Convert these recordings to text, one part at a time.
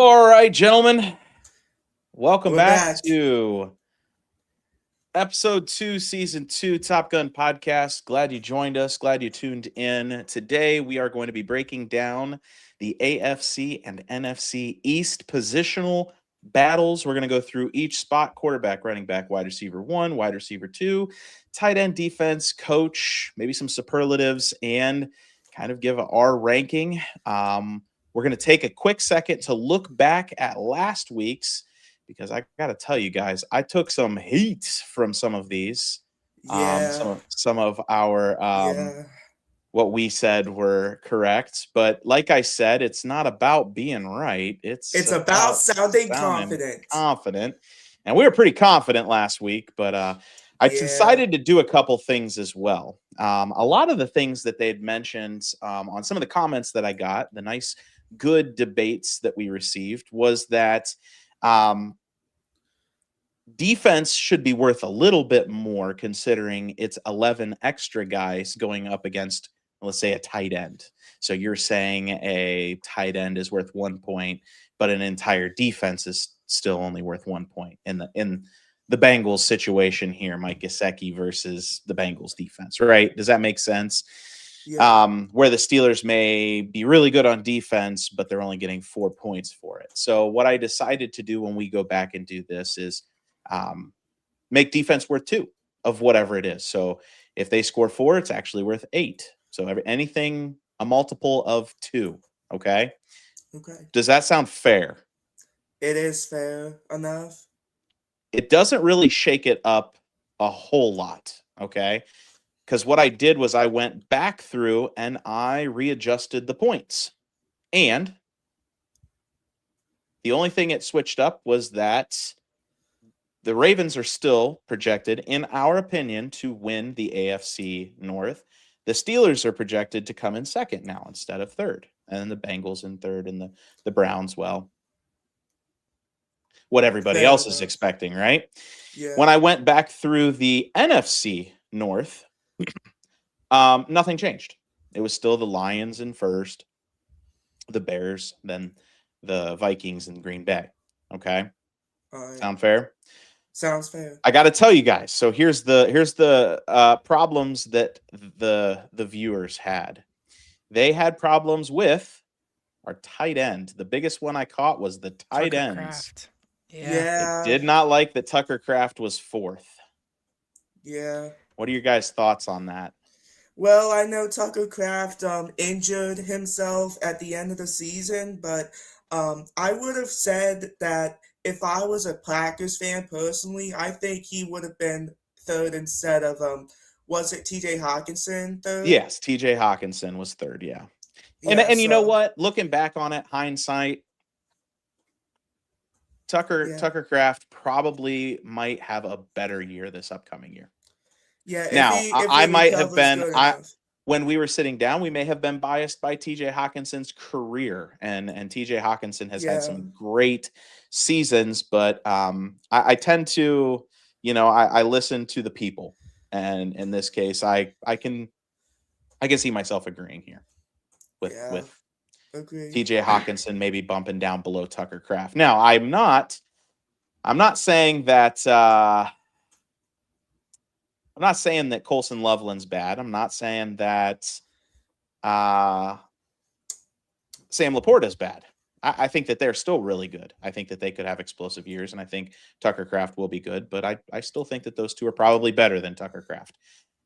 All right, gentlemen, welcome We're back back. to episode 2, season 2, Top Gun podcast. Glad you joined us. Glad you tuned in. Today, we are going to be breaking down the AFC and NFC East positional battles. We're going to go through each spot: quarterback, running back, wide receiver 1, wide receiver 2, tight end, defense, coach, maybe some superlatives, and kind of give our ranking. We're going to take a quick second to look back at last week's, because I got to tell you guys, I took some heat from some of these. Yeah, Some of our yeah. what we said were correct, but like I said, it's not about being right. It's It's about about sounding sounding confident. confident, and we were pretty confident last week. But I Yeah, decided to do a couple things as well. A lot of the things that they had mentioned on some of the comments that I got, the nice, good debates that we received, was that um, defense should be worth a little bit more considering it's 11 extra guys going up against, let's say, a tight end. So you're saying a tight end is worth 1 point, but an entire defense is still only worth 1 point in the Bengals situation here, Mike Gesicki versus the Bengals defense, right? Does that make sense? yeah. Where the Steelers may be really good on defense, but they're only getting 4 points for it. So what I decided to do when we go back and do this is make defense worth 2 of whatever it is. So if they score 4, it's actually worth 8. So anything a multiple of 2. Okay. Okay. Does that sound fair? It is fair enough. It doesn't really shake it up a whole lot. Okay. Because what I did was I went back through and I readjusted the points. And the only thing it switched up was that the Ravens are still projected, in our opinion, to win the AFC North. The Steelers are projected to come in second now instead of third. And the Bengals in third, and the Browns, well, what everybody Fair else is enough. expecting, right? When Yeah, I went back through the NFC North, nothing changed. It was still the Lions in first, the Bears, then the Vikings and Green Bay. Okay. alright. Sound fair? Sounds fair. I got to tell you guys. So here's the problems that the viewers had. They had problems with our tight end. The biggest one I caught was the tight Tucker ends. Craft. Yeah. They Yeah, did not like that Tucker Craft was fourth. yeah. What are your guys' thoughts on that? Well, I know Tucker Craft injured himself at the end of the season, but I would have said that if I was a Packers fan personally, I think he would have been third instead of was it TJ Hawkinson third? Yes, TJ Hawkinson was third. Yeah, and Yeah, and you know so what? Looking back on it, hindsight, Tucker yeah. Tucker Craft probably might have a better year this upcoming year. Yeah, Now, if I he might have recovers been good I enough. when we were sitting down, we may have been biased by TJ Hawkinson's career, and TJ Hawkinson has had Yeah. some great seasons, but I tend to, I listen to the people, and in this case, I can see myself agreeing here with Yeah. with Agree. TJ Hawkinson maybe bumping down below Tucker Craft. Now, I'm not saying that. I'm not saying that Colson Loveland's bad. I'm not saying that uh, Sam Laporta's bad. I think that they're still really good. I think that they could have explosive years, and I think Tucker Craft will be good. But I still think that those two are probably better than Tucker Craft.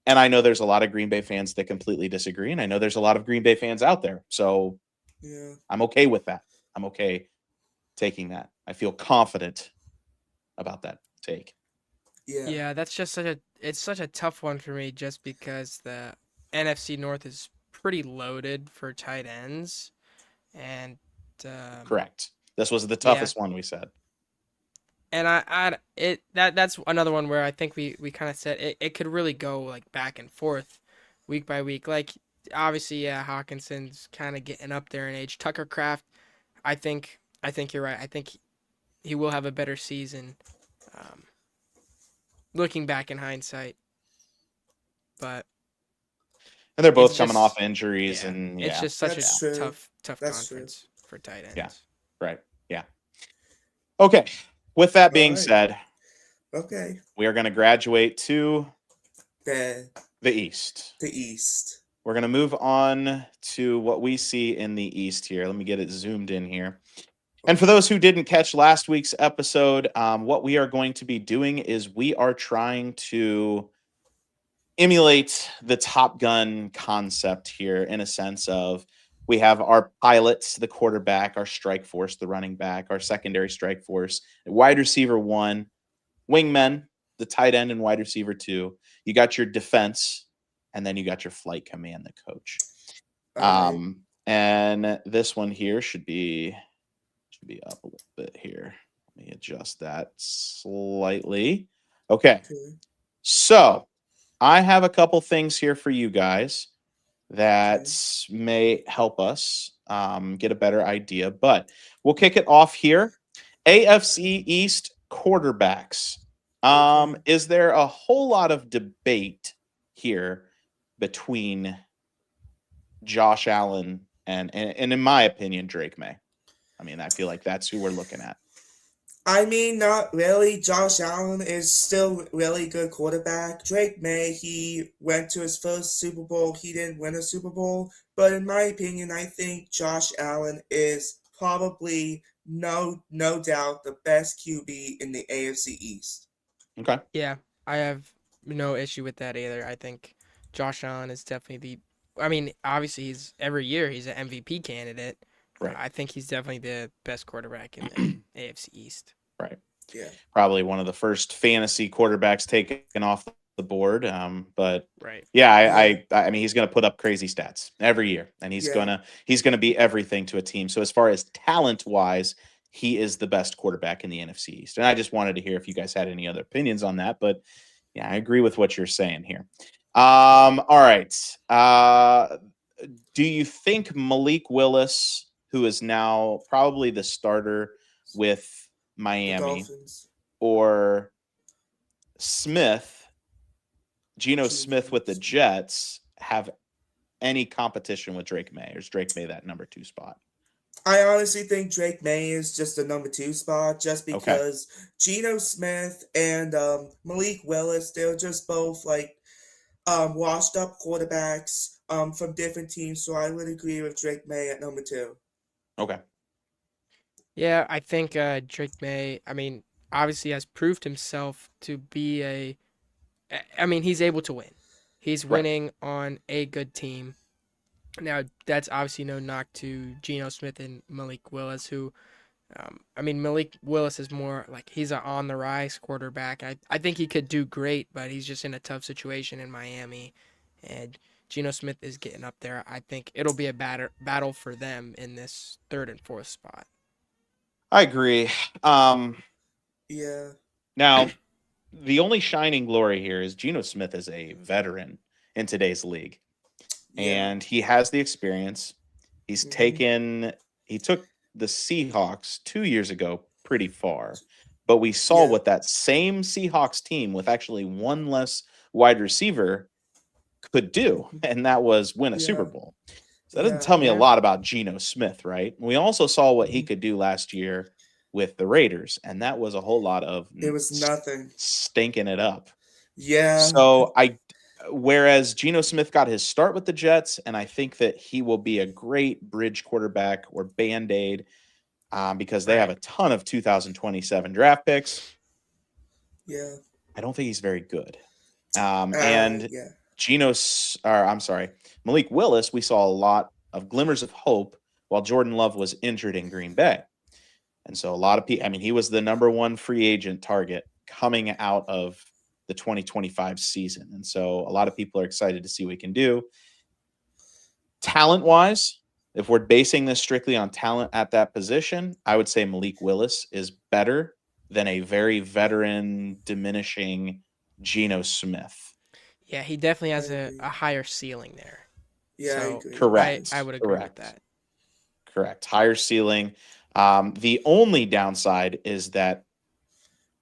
And I know there's a lot of Green Bay fans that completely disagree, and I know there's a lot of Green Bay fans out there. So Yeah. I'm okay with that. I'm okay taking that. I feel confident about that take. Yeah. Yeah, that's just such a tough one for me just because the NFC North is pretty loaded for tight ends and um Correct. This was the yeah, toughest one we said. and that's another one where I think we kind of said it could really go like back and forth week by week. Like obviously yeah, Hawkinson's kind of getting up there in age. Tucker Craft, I think you're right. I think he will have a better season. Um, Looking back in hindsight, but And they're it's both coming off just injuries, yeah, and it's yeah, just such a yeah, That's true. tough That's true. conference for tight yeah. ends. Right. Okay. With that All being right. said, Okay. we are going to graduate to The the East. East. We're going to move on to what we see in the East here. Let me get it zoomed in here. And for those who didn't catch last week's episode, what we are going to be doing is we are trying to emulate the Top Gun concept here in a sense of we have our pilots, the quarterback, our strike force, the running back, our secondary strike force, wide receiver 1, wingmen, the tight end and wide receiver 2. You got your defense, and then you got your flight command, the coach. All right. And this one here should be up a little bit here. Let me adjust that slightly. Okay. Okay. So I have a couple things here for you guys that Okay. may help us get a better idea, but we'll kick it off here. AFC East quarterbacks. Okay. Is there a whole lot of debate here between Josh Allen and in my opinion, Drake May? I mean, I feel like that's who we're looking at. I mean, not really. Josh Allen is still really good quarterback. Drake May, he went to his first Super Bowl. He didn't win a Super Bowl. But in my opinion, I think Josh Allen is probably no doubt the best QB in the AFC East. Okay. Yeah, I have no issue with that either. I think Josh Allen is definitely I mean, obviously he's every year he's an MVP candidate. Right. I think he's definitely the best quarterback in the AFC East. Right. Yeah. Probably one of the first fantasy quarterbacks taken off the board. But Right. yeah, Yeah. I mean, he's going to put up crazy stats every year, and he's Yeah. gonna be everything to a team. So as far as talent wise, he is the best quarterback in the NFC East. And I just wanted to hear if you guys had any other opinions on that. But yeah, I agree with what you're saying here. All right. Do you think Malik Willis, who is now probably the starter with The Miami, Dolphins. or Geno Smith with the Jets, have any competition with Drake May? Or is Drake May that number 2 spot? I honestly think Drake May is just the number 2 spot just Okay. because Geno Smith and Malik Willis, they're just both like washed up quarterbacks from different teams. So I would agree with Drake May at number 2. Okay. Yeah, I think Drake May, I mean, obviously has proved himself to be I mean, he's able to win. He's Right. winning on a good team. Now, that's obviously no knock to Geno Smith and Malik Willis, who, I mean, Malik Willis is more like he's an on the rise quarterback. I think he could do great, but he's just in a tough situation in Miami. And Geno Smith is getting up there. I think it'll be a battle for them in this 3rd and 4th spot. I agree. Yeah. Now, the only shining glory here is Geno Smith is a veteran in today's league. Yeah. And he has the experience. He's Mhm. he took the Seahawks 2 years ago pretty far. But we saw Yeah. what that same Seahawks team with actually one less wide receiver could do, and that was win a Super Yeah. Bowl. So that doesn't Yeah. tell me a Yeah. lot about Geno Smith, right? We also saw what he Mhm. could do last year with the Raiders, and that was a whole lot of It was nothing. stinking it up. Yeah. So whereas Geno Smith got his start with the Jets, and I think that he will be a great bridge quarterback or Band-Aid because they have a ton of 2027 draft picks. Yeah. I don't think he's very good. And Yeah. Malik Willis, we saw a lot of glimmers of hope while Jordan Love was injured in Green Bay. And so a lot of people, I mean, he was the number 1 free agent target coming out of the 2025 season. And so a lot of people are excited to see what he can do. Talent-wise, if we're basing this strictly on talent at that position, I would say Malik Willis is better than a very veteran, diminishing Geno Smith. Yeah, he definitely has I a agree. higher ceiling there. Yeah, I So agree. Correct. I would agree with that. Correct. Higher ceiling. The only downside is that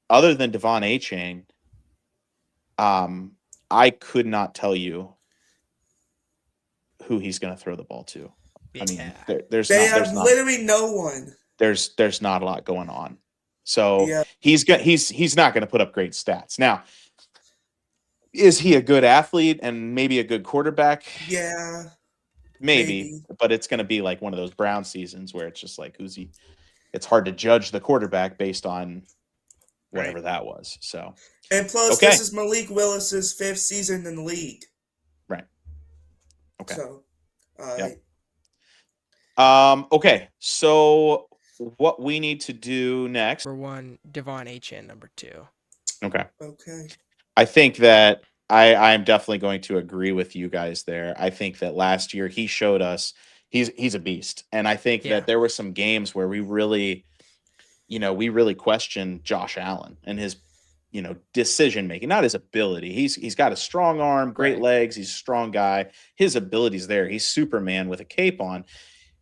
other than Devon Achane, I could not tell you who he's going to throw the ball to. I mean, Yeah. there's They not have literally no one. there's not a lot going on. So Yeah. he's not going to put up great stats. Now, is he a good athlete and maybe a good quarterback? Yeah. Maybe, Maybe. but it's going to be like one of those Brown seasons where it's just like who's he? It's hard to judge the quarterback based on whatever Right. that was. So And plus, okay, this is Malik Willis's 5th season in the league. right, okay, So, yep. Okay, so what we need to do next. Number 1, Devon Achane. Number 2. Okay. okay. I think that I'm definitely going to agree with you guys there. I think that last year he showed us he's a beast. And I think Yeah. that there were some games where we really questioned Josh Allen and his, decision making, not his ability. He's got a strong arm, great Right. legs, he's a strong guy. His ability's there. He's Superman with a cape on.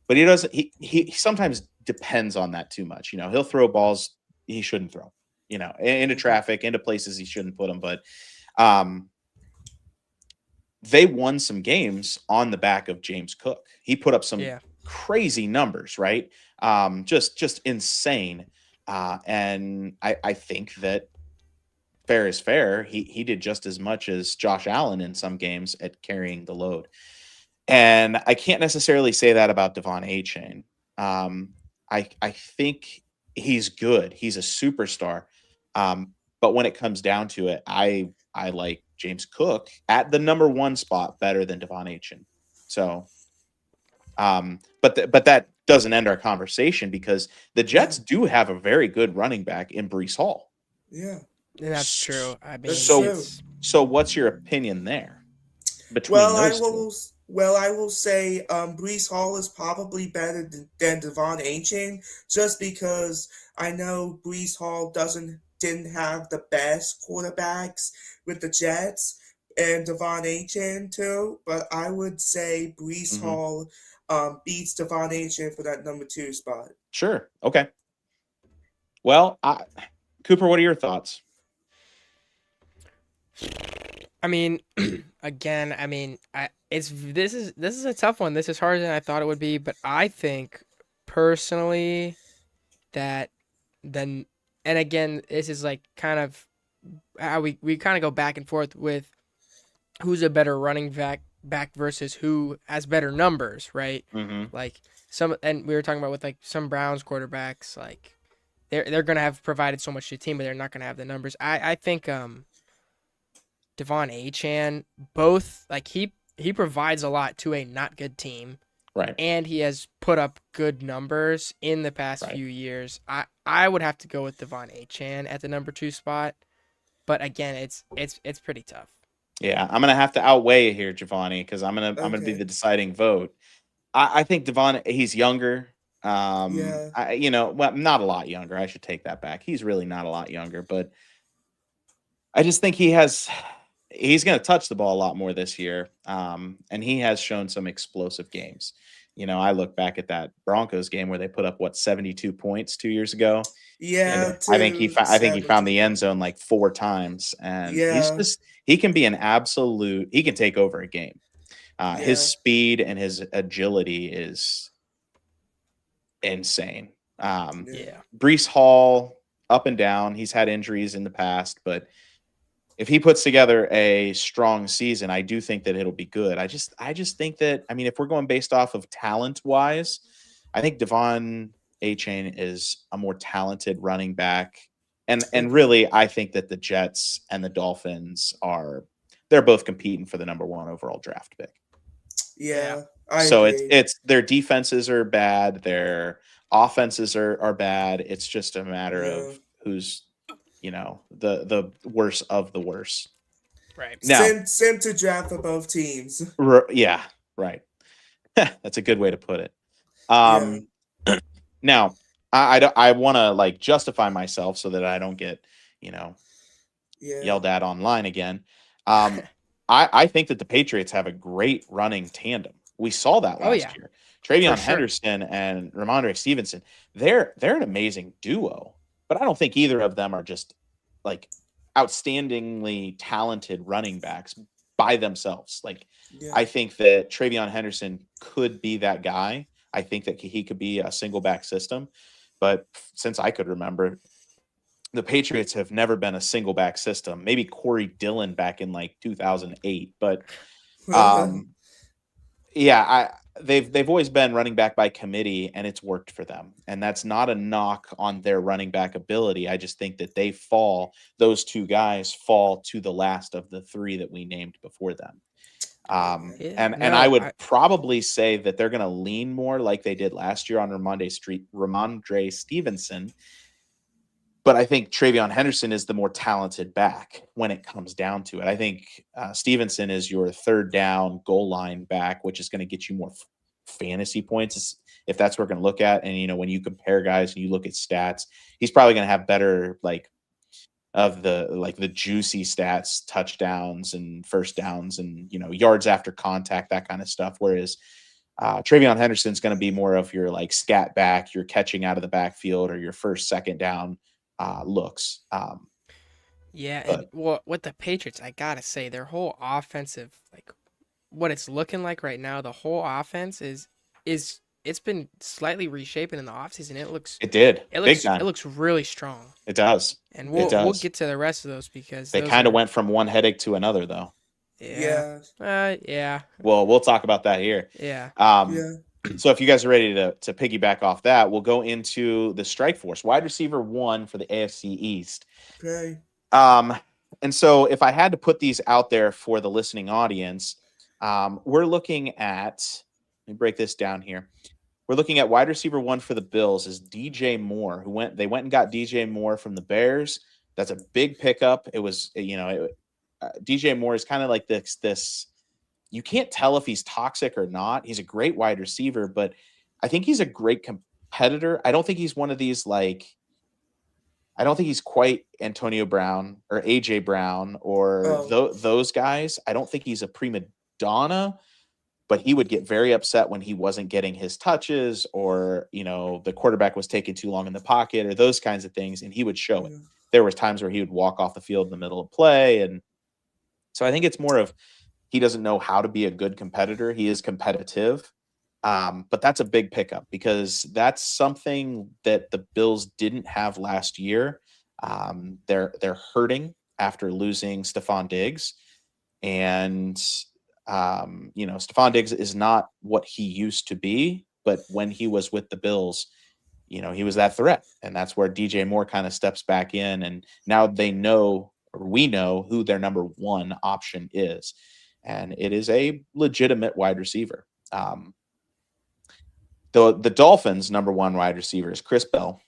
But he doesn't he sometimes depends on that too much. He'll throw balls he shouldn't throw, into traffic, into places he shouldn't put them. But they won some games on the back of James Cook. He put up some crazy numbers, right? Just insane. And I think that fair is fair. He did just as much as Josh Allen in some games at carrying the load. And I can't necessarily say that about Devon Achane. I think he's good. He's a superstar. But when it comes down to it, I like James Cook at the number 1 spot better than Devon Achane. So, but that doesn't end our conversation because the Jets do have a very good running back in Breece Hall. Yeah. And that's true. I mean, so what's your opinion there? Between those two? I will say Breece Hall is probably better than Devon Achane just because I know Breece Hall didn't have the best quarterbacks with the Jets and Devon Achane too, but I would say Breece Hall beats Devon Achane for that number 2 spot. Sure. Okay. Well, Cooper, what are your thoughts? I mean, again, this is a tough one. This is harder than I thought it would be, but I think personally that and again, this is like kind of how we kind of go back and forth with who's a better running back versus who has better numbers, right? Mm-hmm. Like and we were talking about with like some Browns quarterbacks, like they're gonna have provided so much to the team, but they're not gonna have the numbers. I think Devon Achane, both like he provides a lot to a not good team, right? And he has put up good numbers in the past few years. I would have to go with Devon Achane at the number 2 spot, but again, it's pretty tough. Yeah, I'm gonna have to outweigh it here, Giovanni, because I'm gonna be the deciding vote. I think Devon, he's younger. Well, not a lot younger. I should take that back. He's really not a lot younger, but I just think he's going to touch the ball a lot more this year. And he has shown some explosive games. I look back at that Broncos game where they put up 72 points 2 years ago. Yeah, I think he found the end zone like 4 times, and he can be an absolute. He can take over a game. His speed and his agility is insane. Breece Hall, up and down. He's had injuries in the past, but if he puts together a strong season, I do think that it'll be good. I just think that, if we're going based off of talent wise, I think Devon Achane is a more talented running back. And really, I think that the Jets and the Dolphins they're both competing for the number 1 overall draft pick. Yeah. So it's their defenses are bad, their offenses are bad. It's just a matter of who's the worst of the worst. Right. Now, same to draft for both teams. Yeah, right. That's a good way to put it. Now, I want to justify myself so that I don't get yelled at online again. I think that the Patriots have a great running tandem. We saw that last year. Travion Henderson and Ramondre Stevenson. They're an amazing duo, but I don't think either of them are just outstandingly talented running backs by themselves. I think that Travion Henderson could be that guy. I think that he could be a single back system. but since I could remember, the Patriots have never been a single back system. Maybe Corey Dillon back in like 2008, but um, yeah, they've always been running back by committee, and it's worked for them. And that's not a knock on their running back ability. I just think that those two guys fall to the last of the three that we named before them. Yeah, And I no, would probably say that they're going to lean more like they did last year on Ramondre Stevenson. But I think Travion Henderson is the more talented back when it comes down to it. I think Stevenson is your third down goal line back, which is going to get you more fantasy points if that's what we're going to look at. And, when you compare guys and you look at stats, he's probably going to have better, the juicy stats, touchdowns and first downs and, yards after contact, that kind of stuff. Whereas Travion Henderson's going to be more of your scat back, your catching out of the backfield or your first, second down looks. yeah, and with the Patriots, I gotta say their whole offensive, what it's looking like right now, the whole offense is it's been slightly reshaping in the offseason. It did It big looks time. It looks really strong. It does. And It we'll does. get to the rest of those because They kind of went from one headache to another, though. Yeah. Yeah. Well, we'll talk about that here. Yeah. So if you guys are ready to piggyback off that, we'll go into the strike force. Wide receiver 1 for the AFC East. Okay. And so if I had to put these out there for the listening audience, we're looking at, let me break this down here. We're looking at wide receiver 1 for the Bills is DJ Moore, they went and got DJ Moore from the Bears. That's a big pickup. It was, DJ Moore is kind of like this, you can't tell if he's toxic or not. He's a great wide receiver, but I think he's a great competitor. I don't think he's one of these, I don't think he's quite Antonio Brown or AJ Brown or those guys. I don't think he's a prima donna, but he would get very upset when he wasn't getting his touches or, the quarterback was taking too long in the pocket or those kinds of things. And he would show it. There was times where he would walk off the field in the middle of play. And so I think it's more of, he doesn't know how to be a good competitor. He is competitive. But that's a big pickup because that's something that the Bills didn't have last year. They're hurting after losing Stephon Diggs. And, Stephon Diggs is not what he used to be, but when he was with the Bills, he was that threat. And that's where DJ Moore kind of steps back in. And now we know who their number 1 option is. And it is a legitimate wide receiver. The Dolphins' number 1 wide receiver is Chris Bell.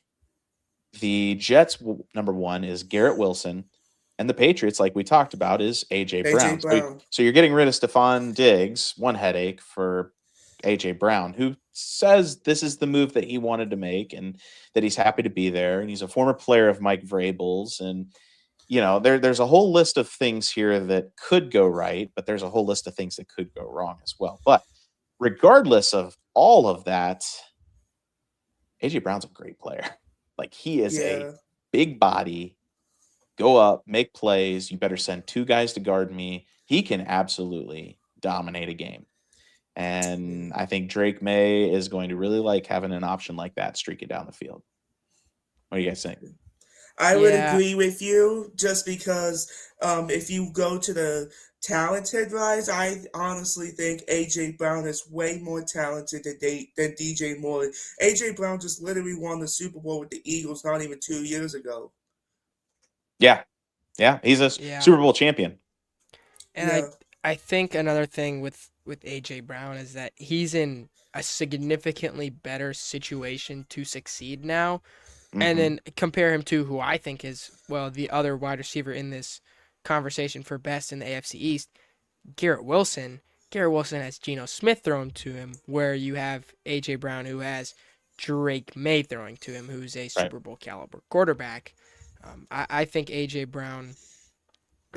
The Jets' number 1 is Garrett Wilson. And the Patriots, like we talked about, is A.J. Brown. So you're getting rid of Stephon Diggs, one headache for A.J. Brown, who says this is the move that he wanted to make and that he's happy to be there. And he's a former player of Mike Vrabel's. And, there's a whole list of things here that could go right, but there's a whole list of things that could go wrong as well. But regardless of all of that, A.J. Brown's a great player. He is a big body, go up, make plays. You better send 2 guys to guard me. He can absolutely dominate a game. And I think Drake May is going to really like having an option like that streaking down the field. What do you guys think? I would agree with you just because if you go to the talented rise, I honestly think A.J. Brown is way more talented than DJ Moore. A.J. Brown just literally won the Super Bowl with the Eagles not even 2 years ago. Yeah. He's a Super Bowl champion. And I think another thing with A.J. Brown is that he's in a significantly better situation to succeed now. Mm-hmm. And then compare him to who I think is, the other wide receiver in this conversation for best in the AFC East, Garrett Wilson. Garrett Wilson has Geno Smith thrown to him, where you have A.J. Brown who has Drake May throwing to him, who's a Super Bowl caliber quarterback. I think A.J. Brown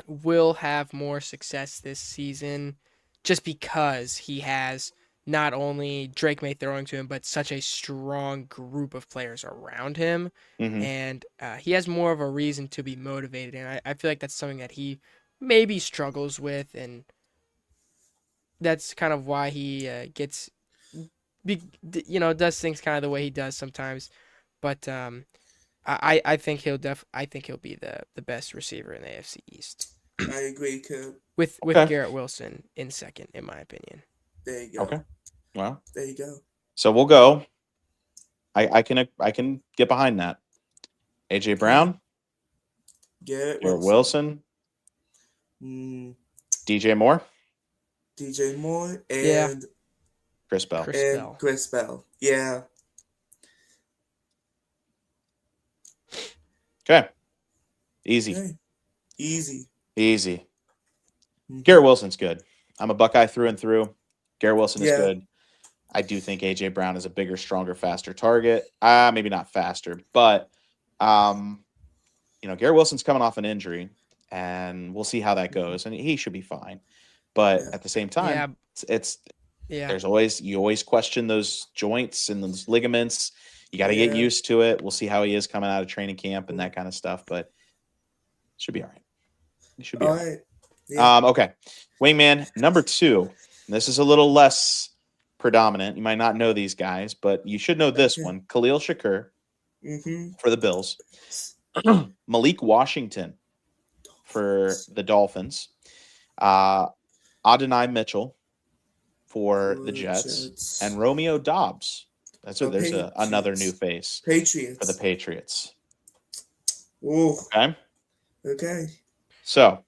will have more success this season just because he has not only Drake May throwing to him, but such a strong group of players around him. Mm-hmm. And he has more of a reason to be motivated. And I feel like that's something that he maybe struggles with. And that's kind of why he does things kind of the way he does sometimes. But I think I think he'll be the best receiver in the AFC East I agree, Coop. with Okay. Garrett Wilson in second, in my opinion. There you go. Okay. Well, There you go. so we'll go. I can get behind that. AJ Brown, Garrett Garrett Wilson. Wilson, DJ Moore, DJ Moore, Yeah. and Chris Bell. Chris Bell. Chris Bell. Yeah. Okay. Easy. Okay. Easy. Easy. Mhm. Garrett Wilson's good. I'm a Buckeye through and through. Garrett Wilson is Yeah. good. I do think AJ Brown is a bigger, stronger, faster target. Maybe not faster, but Garrett Wilson's coming off an injury, and we'll see how that goes. And he should be fine. But Yeah. at the same time, it's Yeah. you always question those joints and those ligaments. You got to get Yeah. used to it. We'll see how he is coming out of training camp and that kind of stuff. But should be all right. He should be all right. Yeah. Okay. Wingman number 2. This is a little less predominant. You might not know these guys, but you should know this Okay. one. Khalil Shakur Mm-hmm. for the Bills. Malik Washington for the Dolphins. Adonai Mitchell for the Jets. And Romeo Dobbs. There's another new face Patriots. for the Patriots. Ooh. Okay. Okay. So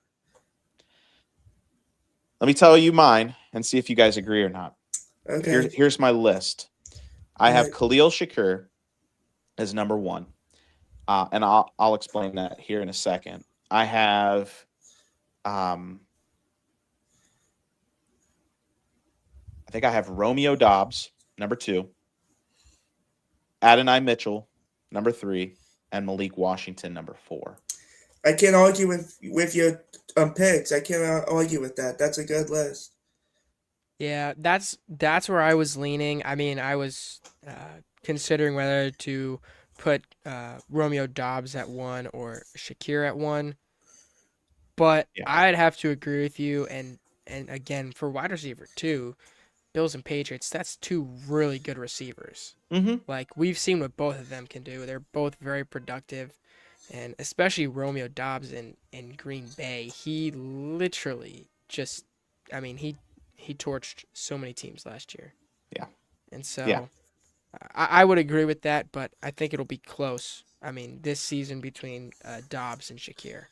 let me tell you mine and see if you guys agree or not. Okay. Here's my list. I have Right. Khalil Shakur as number 1. And I'll explain that here in a second. I have I think I have Romeo Dobbs, number 2, Adonai Mitchell, number 3, and Malik Washington, number 4. I can't argue with your picks. I cannot argue with that. That's a good list. Yeah, that's where I was leaning. I mean, I was considering whether to put Romeo Dobbs at 1 or Shakir at 1. But Yeah. I'd have to agree with you. And again, for wide receiver too, Bills and Patriots, that's 2 really good receivers. Mm-hmm. Like, we've seen what both of them can do. They're both very productive. And especially Romeo Dobbs in Green Bay, he literally just, I mean, he torched so many teams last year. Yeah. And so Yeah. I would agree with that, but I think it'll be close. I mean, this season between Dobbs and Shakir.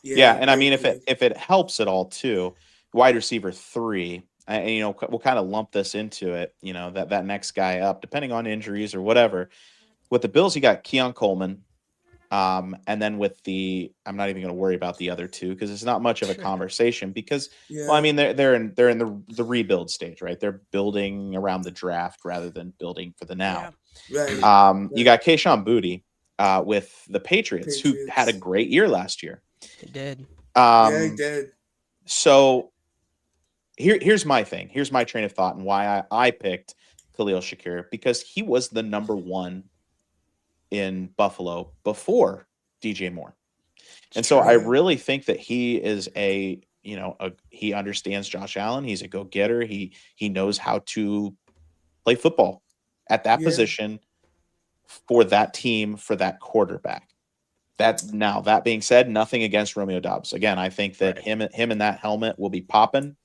Yeah, and I mean, agree. if it helps at all too, wide receiver 3, and we'll kind of lump this into it. That next guy up, depending on injuries or whatever. With the Bills, you got Keon Coleman, and then with I'm not even going to worry about the other 2 because it's not much of a conversation. Because Yeah. well, I mean, they're in the rebuild stage, right? They're building around the draft rather than building for the now. Right. You got Kayshon Boutte with the Patriots, who had a great year last year. He did. Yeah, he did. So here's my thing. Here's my train of thought and why I picked Khalil Shakur, because he was the number 1 in Buffalo before DJ Moore. And so I really think that he is he understands Josh Allen. He's a go-getter. He knows how to play football at that position for that team, for that quarterback. That being said, nothing against Romeo Dobbs. Again, I think that him in that helmet will be popping.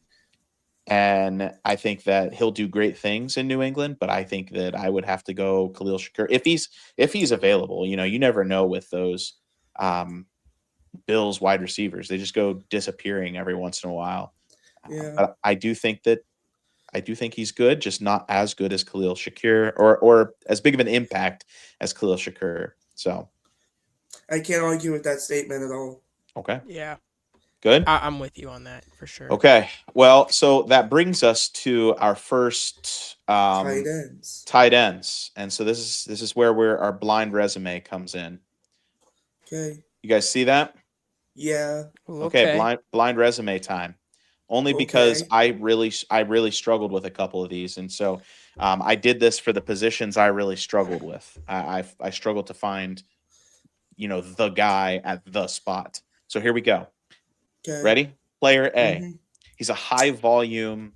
And I think that he'll do great things in New England, but I think that I would have to go Khalil Shakur if he's available. You never know with those Bills wide receivers; they just go disappearing every once in a while. Yeah. But I do think he's good, just not as good as Khalil Shakur, or as big of an impact as Khalil Shakur. So I can't argue with that statement at all. okay, Yeah. good. I'm with you on that for sure. Okay, well, so that brings us to our first Tight ends. Tight ends, and so this is where our blind resume comes in. Okay. You guys see that? Yeah. Okay, blind resume time. Only because I really struggled with a couple of these, and so I did this for the positions I really struggled with. I struggled to find, the guy at the spot. So here we go. Okay. Ready? Player A. Mm-hmm. He's a high volume,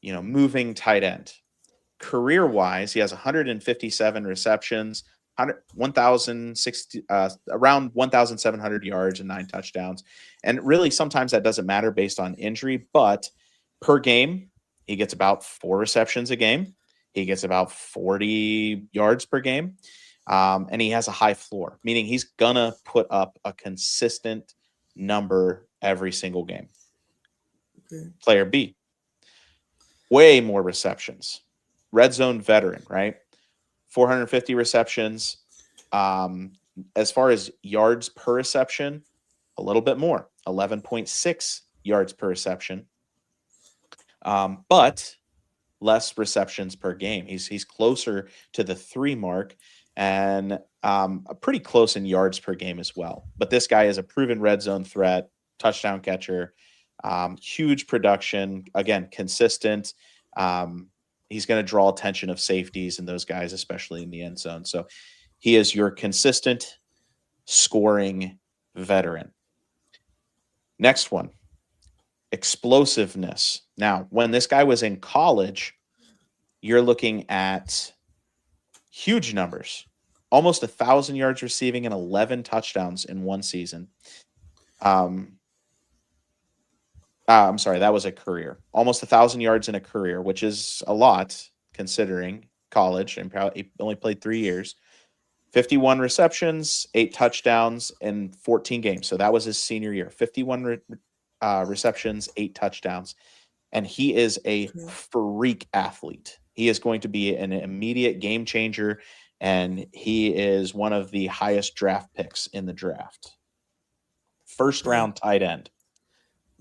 moving tight end. Career-wise, he has 157 receptions, 1,060, around 1,700 yards and 9 touchdowns. And really, sometimes that doesn't matter based on injury, but per game, he gets about 4 receptions a game. He gets about 40 yards per game. And he has a high floor, meaning he's going to put up a consistent number every single game. Okay. Player B, way more receptions. Red zone veteran, right? 450 receptions. As far as yards per reception, a little bit more, 11.6 yards per reception. But less receptions per game. He's closer to the 3 mark and pretty close in yards per game as well. But this guy is a proven red zone threat, touchdown catcher, huge production, again, consistent. He's going to draw attention of safeties and those guys, especially in the end zone. So he is your consistent scoring veteran. Next one, explosiveness. Now, when this guy was in college, you're looking at huge numbers, almost 1,000 yards receiving and 11 touchdowns in one season. I'm sorry, that was a career. Almost 1,000 yards in a career, which is a lot considering college, and probably only played 3 years. 51 receptions, 8 touchdowns in 14 games. So that was his senior year. 51 receptions, 8 touchdowns. And he is a freak athlete. He is going to be an immediate game changer, and he is one of the highest draft picks in the draft. First round tight end.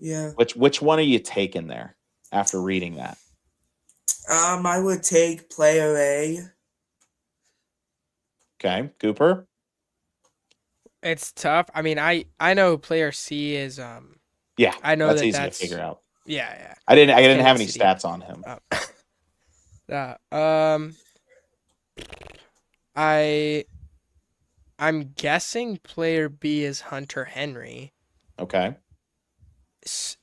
Yeah. Which one are you taking there after reading that? I would take player A. Okay, Cooper. It's tough. I mean, I know player C is Yeah, I know that's that easy that's to figure out. Yeah. I didn't have Kenyon any City. stats on him. I'm guessing player B is Hunter Henry. Okay.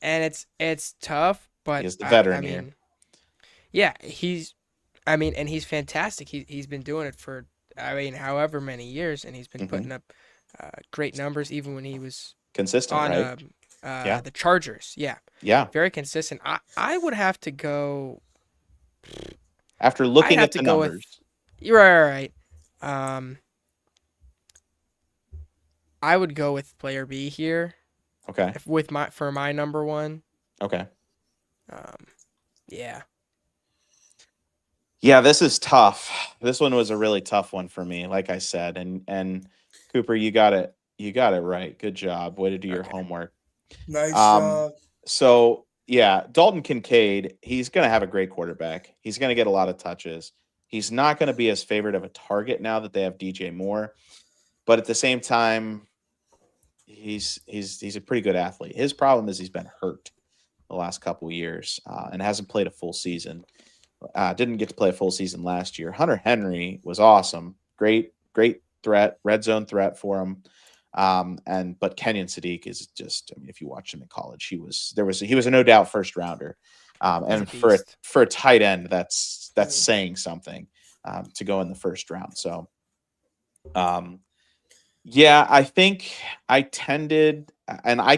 And it's tough, but He is the veteran I mean, here. yeah, and he's fantastic. He's been doing it for however many years, and he's been putting up great numbers even when he was Consistent, on right? Yeah. the Chargers. Yeah. Yeah. Very consistent. I would have to go After looking I'd have at to the go numbers. You're right. I would go with player B here. Okay. For my number 1. Okay. Yeah. Yeah, this is tough. This one was a really tough one for me, like I said. And Cooper, you got it right. Good job. Way to do your homework. Nice job. So yeah, Dalton Kincaid, he's gonna have a great quarterback. He's gonna get a lot of touches. He's not gonna be as favorite of a target now that they have DJ Moore, but at the same time, he's a pretty good athlete. His problem is he's been hurt the last couple of years and hasn't played a full season. Didn't get to play a full season last year. Hunter Henry was awesome. Great threat, red zone threat for him. But Kenyon Sadiq is just, I mean, if you watched him in college, he was a no doubt first rounder. And for a tight end, that's saying something to go in the first round. So yeah, I think I tended, and I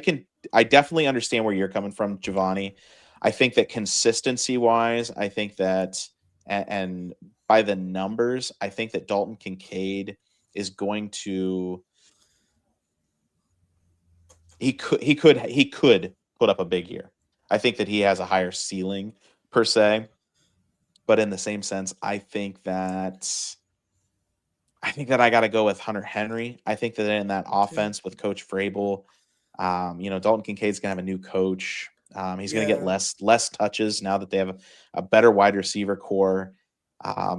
definitely understand where you're coming from, Giovanni. I think that consistency wise, I think that, and by the numbers, I think that Dalton Kincaid is going to, he could put up a big year. I think that he has a higher ceiling per se, but in the same sense, I think that I got to go with Hunter Henry. I think that in that offense with Coach Vrabel, Dalton Kincaid's gonna have a new coach. He's going to get less touches now that they have a better wide receiver core. I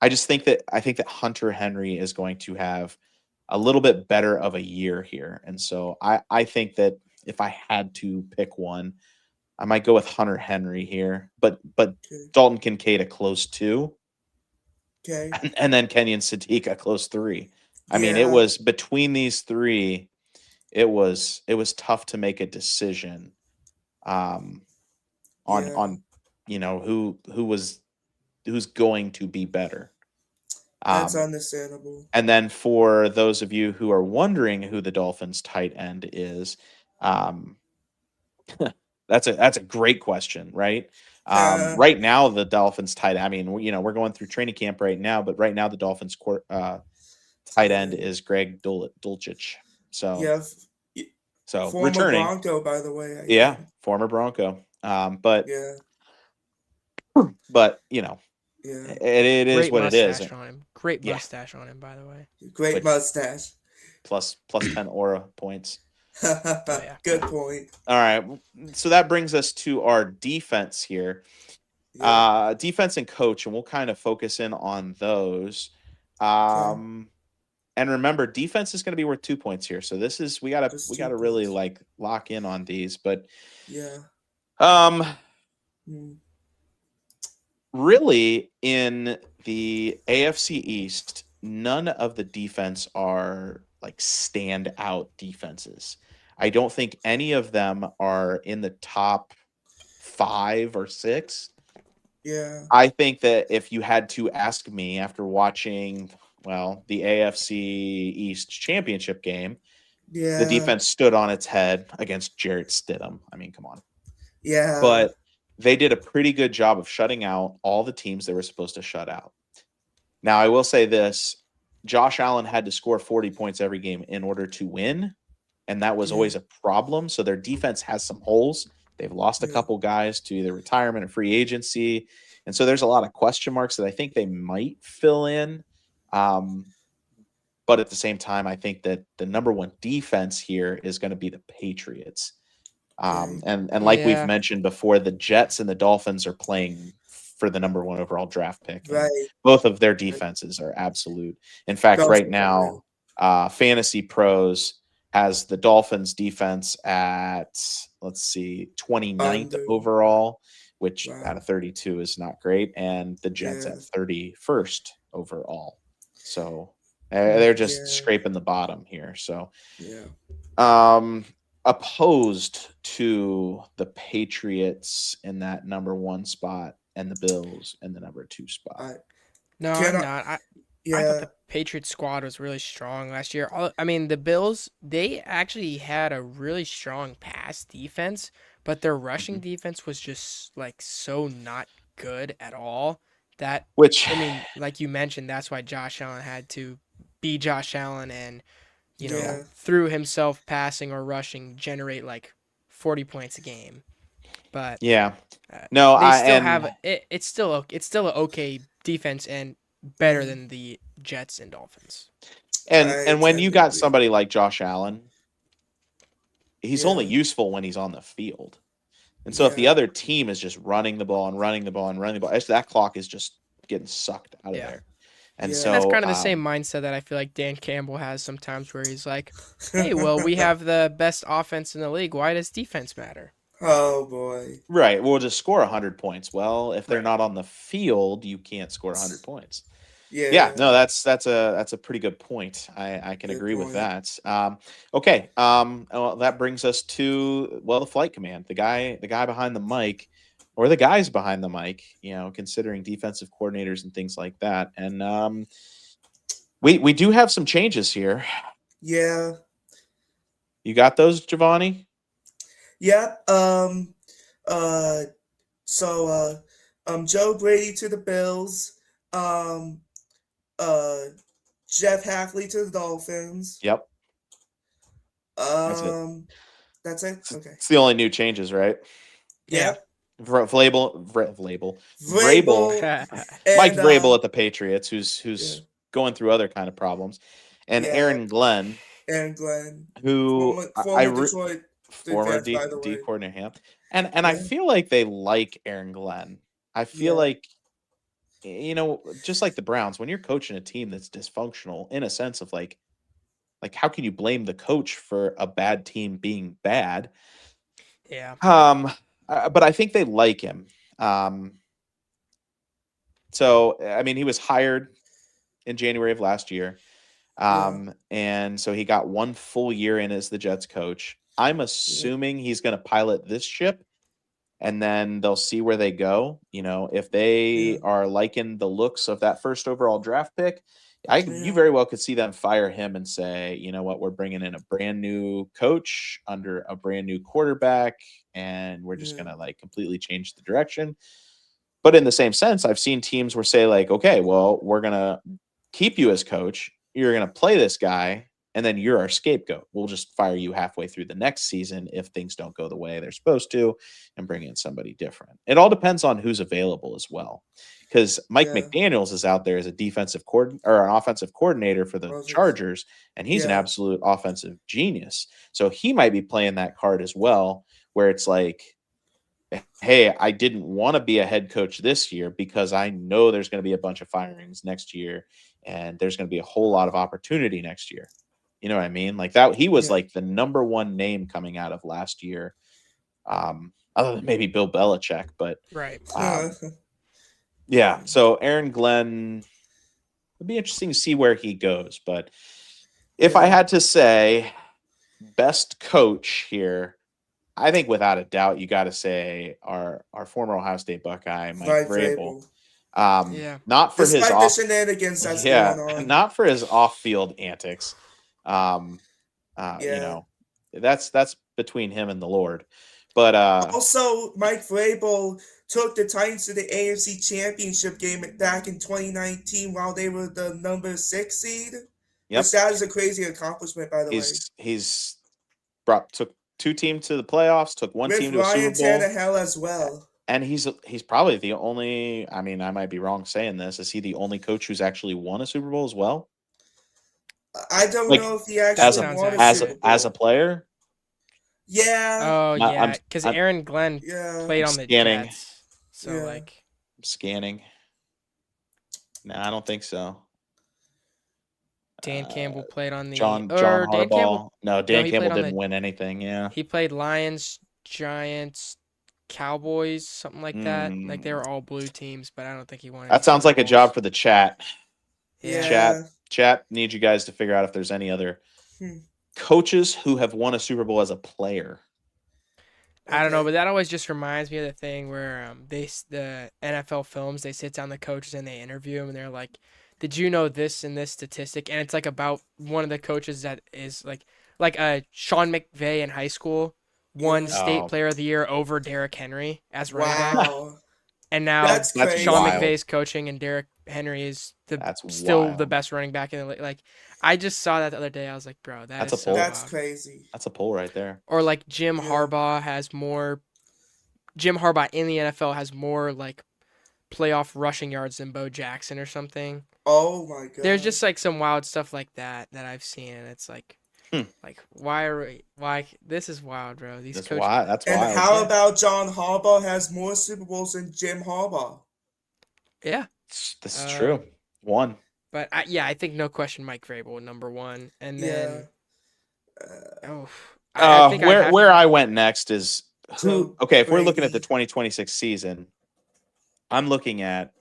think that Hunter Henry is going to have a little bit better of a year here. And so I think that if I had to pick one, I might go with Hunter Henry here, but Dalton Kincaid a close 2. Okay. And then Kenyon Sadiq a close 3. I mean, it was between these 3, it was tough to make a decision on who's going to be better. That's understandable. And then for those of you who are wondering who the Dolphins tight end is, that's a great question, right? Right now, the Dolphins tight. I mean, we're going through training camp right now, but right now the Dolphins tight end is Greg Dulcich. So, Yeah, so former returning, Bronco, by the way. I yeah, think. former Bronco. But Yeah, yeah. it is Great what it is. mustache on him. Great Yeah, mustache on him, by the way. Great which mustache. plus 10 aura points. Oh yeah. Good point. All right, so that brings us to our defense here. Yeah. Defense and coach, and we'll kind of focus in on those. Okay. And remember, defense is going to be worth 2 points here. So this is we gotta Just 2 really points. like lock in on these. But Yeah. Hmm. really in the AFC East, none of the defense are like standout defenses. I don't think any of them are in the top 5 or 6. Yeah. I think that if you had to ask me after watching, well, the AFC East championship game, the Yeah. defense stood on its head against Jarrett Stidham. I mean, come on. Yeah. But they did a pretty good job of shutting out all the teams they were supposed to shut out. Now, I will say this. Josh Allen had to score 40 points every game in order to win, and that was Yeah. always a problem. So their defense has some holes. They've lost a Yeah. couple guys to either retirement or free agency. And so there's a lot of question marks that I think they might fill in. But at the same time, I think that the number one defense here is going to be the Patriots. Okay. And like we've Yeah. mentioned before, the Jets and the Dolphins are playing for the number 1 overall draft pick. And Right. both of their defenses are absolute. In fact, right now, Fantasy Pros has the Dolphins defense at, let's see, 29th Under. overall, which Wow. out of 32 is not great, and the Jets Yeah. at 31st overall. So they're just Yeah. scraping the bottom here. So, Yeah. opposed to the Patriots in that number 1 spot and the Bills in the number 2 spot. No, Can I'm I- not. I Yeah. thought the Patriots squad was really strong last year. I mean, the Bills, they actually had a really strong pass defense, but their rushing defense was just like so not good at all that Which, I mean, like you mentioned, that's why Josh Allen had to be Josh Allen and, Yeah. through himself passing or rushing, generate like 40 points a game. But yeah, no, they I still and have it's still an okay defense and better than the Jets and Dolphins. and when tend you to got agree. somebody like Josh Allen, he's only Yeah. useful when he's on the field. And so if the Yeah. other team is just running the ball and running the ball and running the ball, that clock is just getting sucked out of Yeah. there. And Yeah. so And that's kind of the same mindset that I feel like Dan Campbell has sometimes where he's like, hey, well, we have the best offense in the league. Why does defense matter? Oh boy. right, we'll just score 100 points. Well, if they're Right. not on the field, you can't score 100 points. Yeah. Yeah, no, that's a pretty good point. I can Good agree with point. that. Okay, well, that brings us to the flight command, the guy behind the mic, or the guys behind the mic. Considering defensive coordinators and things like that, and we do have some changes here. Yeah. You got those, Giovanni? Yep. So Joe Brady to the Bills. Jeff Hafley to the Dolphins. Yep, that's it. That's it. Okay. It's the only new changes, right? Yeah. Yep. Vrabel, Vrabel Mike and Vrabel at the Patriots, who's yeah. going through other kind of problems, and Yeah. Aaron Glenn, and Glenn, who former Detroit former defense, by the D way. coordinator, and I Yeah. feel like they like Aaron Glenn. I feel Yeah. like just like the Browns, when you're coaching a team that's dysfunctional, in a sense of like how can you blame the coach for a bad team being bad? Yeah. But I think they like him. So I mean, he was hired in January of last year. And so he got 1 full year in as the Jets coach. I'm assuming he's going to pilot this ship and then they'll see where they go. If they are liking the looks of that first overall draft pick, you very well could see them fire him and say, you know what, we're bringing in a brand new coach under a brand new quarterback, and we're just gonna like completely change the direction. But in the same sense, I've seen teams where say like, okay, well, we're gonna keep you as coach. You're gonna play this guy, and then you're our scapegoat. We'll just fire you halfway through the next season if things don't go the way they're supposed to, and bring in somebody different. It all depends on who's available as well, because Mike McDaniels is out there as a defensive or an offensive coordinator for the Chargers, and he's an absolute offensive genius. So he might be playing that card as well, where it's like, hey, I didn't want to be a head coach this year because I know there's going to be a bunch of firings next year, and there's going to be a whole lot of opportunity next year. You know what I mean? Like that, he was like the number one name coming out of last year, other than maybe Bill Belichick. But yeah. So Aaron Glenn, it'd be interesting to see where he goes. But if I had to say best coach here, I think without a doubt, you got to say our former Ohio State Buckeye, Mike Vrabel. Not for despite his the shenanigans that's going on. Not for his off-field antics. You know, that's between him and the Lord. But also, Mike Vrabel took the Titans to the AFC Championship game back in 2019 while they were the number 6 seed. Yep. Which that is a crazy accomplishment, by the way. He's took 2 teams to the playoffs, took 1 team to a Super Bowl. Ryan Tannehill as well. And he's probably the only, I mean, I might be wrong saying this, is he the only coach who's actually won a Super Bowl as well? I don't know if he actually won a Super Bowl. As a player? Yeah. Oh, yeah, because Aaron Glenn played on the Jets. So, I'm scanning. No, I don't think so. Dan Campbell played on the John Harbaugh. Dan Campbell didn't win anything. Yeah, he played Lions, Giants, Cowboys, something like that. Like they were all blue teams, but I don't think he won. That sounds like a job for the chat. Yeah. Chat need you guys to figure out if there's any other coaches who have won a Super Bowl as a player. I don't know, but that always just reminds me of the thing where the NFL films, they sit down the coaches and they interview them, and they're like, did you know this and this statistic? And it's like about one of the coaches that is like Sean McVay in high school won State Player of the Year over Derrick Henry as running back. And now Sean McVay's coaching, and Derrick Henry is still the best running back in the league. Like, I just saw that the other day. I was like, bro, that's crazy. That's a poll right there. Or like Jim Harbaugh in the NFL has more like playoff rushing yards than Bo Jackson or something. Oh my god. There's just like some wild stuff like that I've seen, and it's like why this is wild, bro. These coaches. That's wild. And how about John Harbaugh has more Super Bowls than Jim Harbaugh? Yeah. This is true. 1. But I think no question Mike Vrabel number 1, and then where I went next is who. Okay, if we're looking at the 2026 season, I'm looking at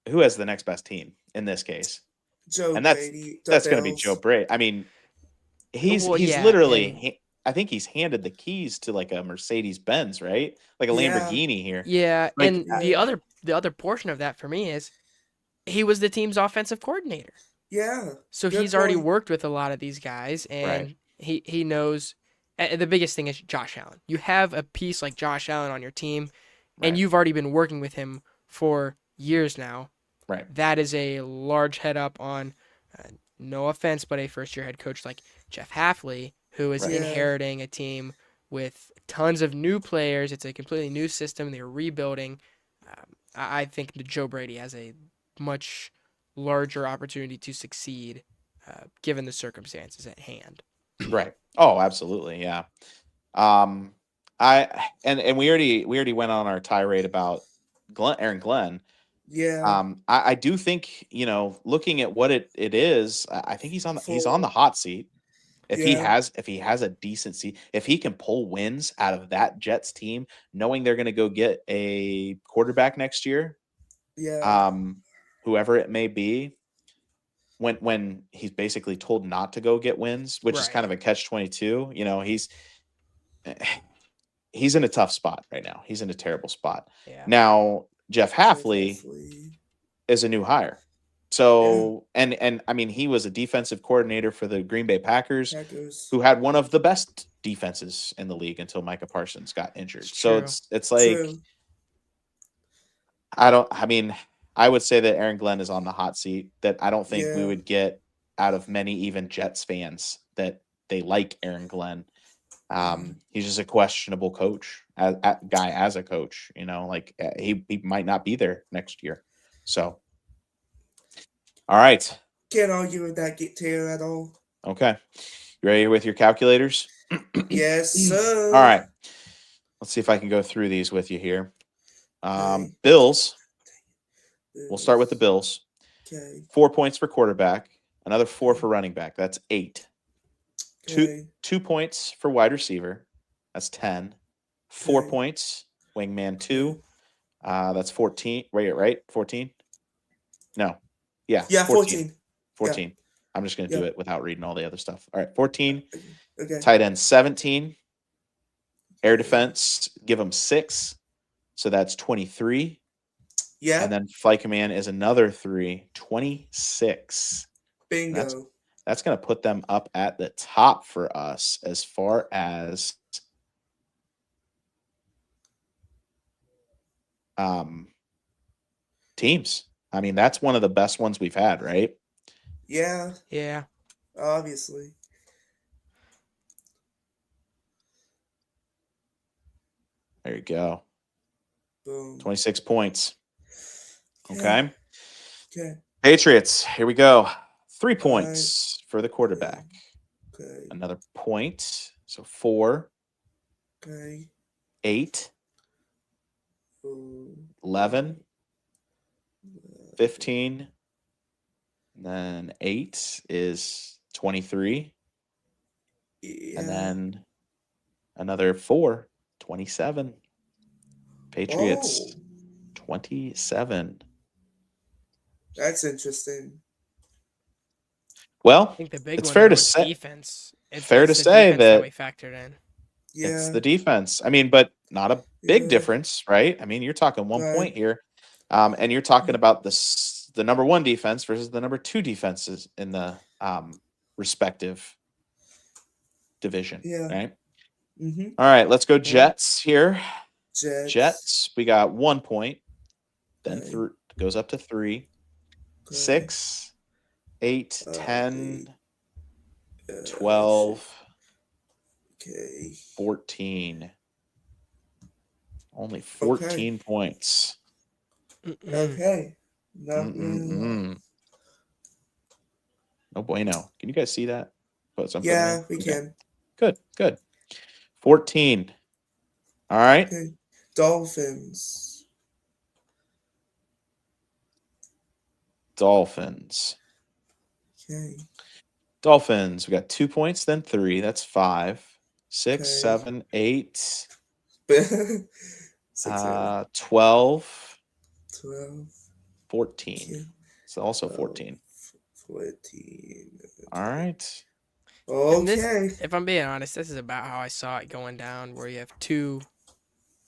who has the next best team in this case, that's going to be Joe Brady. I mean, he's literally. I think he's handed the keys to like a Mercedes Benz, right? Like a Lamborghini here. Yeah, like, and the other portion of that for me is he was the team's offensive coordinator. Yeah. So he's already worked with a lot of these guys, and he knows. And the biggest thing is Josh Allen. You have a piece like Josh Allen on your team, and you've already been working with him for years now. Right. That is a large head up on, no offense, but a first-year head coach like Jeff Hafley, who is inheriting a team with tons of new players. It's a completely new system. They're rebuilding. I think Joe Brady has a much larger opportunity to succeed, given the circumstances at hand. Right. Oh, absolutely. Yeah. And we already went on our tirade about Aaron Glenn. Yeah. I do think, looking at what it is, I think he's on the hot seat. If he has a decent seat, if he can pull wins out of that Jets team, knowing they're going to go get a quarterback next year, whoever it may be, when he's basically told not to go get wins, which is kind of a catch-22. he's in a tough spot right now. He's in a terrible spot. Yeah. Now, Jeff Hafley Hopefully. is a new hire. So, and I mean, he was a defensive coordinator for the Green Bay Packers, Packers. who had one of the best defenses in the league until Micah Parsons got injured. It's So true. it's like, True. I would say that Aaron Glenn is on the hot seat, that I don't think we Yeah. would get out of many even Jets fans that they like Aaron Glenn. He's just a questionable coach, guy as a coach, like he might not be there next year. So, all right. Can't argue with that Taylor at all. Okay. You ready with your calculators? Yes, sir. All right. Let's see if I can go through these with you here. Okay. Bills. We'll start with the Bills. Okay. 4 points for quarterback, another 4 for running back. That's 8. Okay. 2 points for wide receiver. That's 10. 4 Okay. points, wingman 2. That's 14. Right? 14? No. Yeah. Yeah, 14. 14. Yeah. I'm just going to do it without reading all the other stuff. All right. 14. Okay. Tight end 17. Air defense, give them 6. So that's 23. Yeah. And then flight command is another 3. 26. Bingo. That's going to put them up at the top for us as far as teams. I mean, that's one of the best ones we've had, right? Yeah. Yeah. Obviously. There you go. Boom. 26 points. Okay. Okay. Patriots, here we go. 3 points for the quarterback. Okay. Another point. So 4. Okay. 8. Boom. 11. 15. And then 8 is 23. Yeah. And then another 4. 27. Patriots. 27. That's interesting. Well, I think the big it's one fair to is say. defense. Fair to say that we factored in. Yeah. it's the defense. I mean, but not a big difference, right? I mean, you're talking 1 Right. point here, and you're talking about the number 1 defense versus the number 2 defenses in the respective division. Yeah. Right. Mm-hmm. All right, let's go Jets here. Jets. We got 1 point. Then Okay. goes up to 3, Okay. 6, 8, 10, 8. 12, Okay. 14. Only 14 points. Okay. No bueno. Can you guys see that? Yeah, we can. Good. 14. All right. Okay. Dolphins. Okay. Dolphins. We got 2 points, then 3. That's 5. 6, Okay. 7, 8. 12. 12. 14. Okay. It's also 14. 14. All right. Okay. If I'm being honest, this is about how I saw it going down, where you have two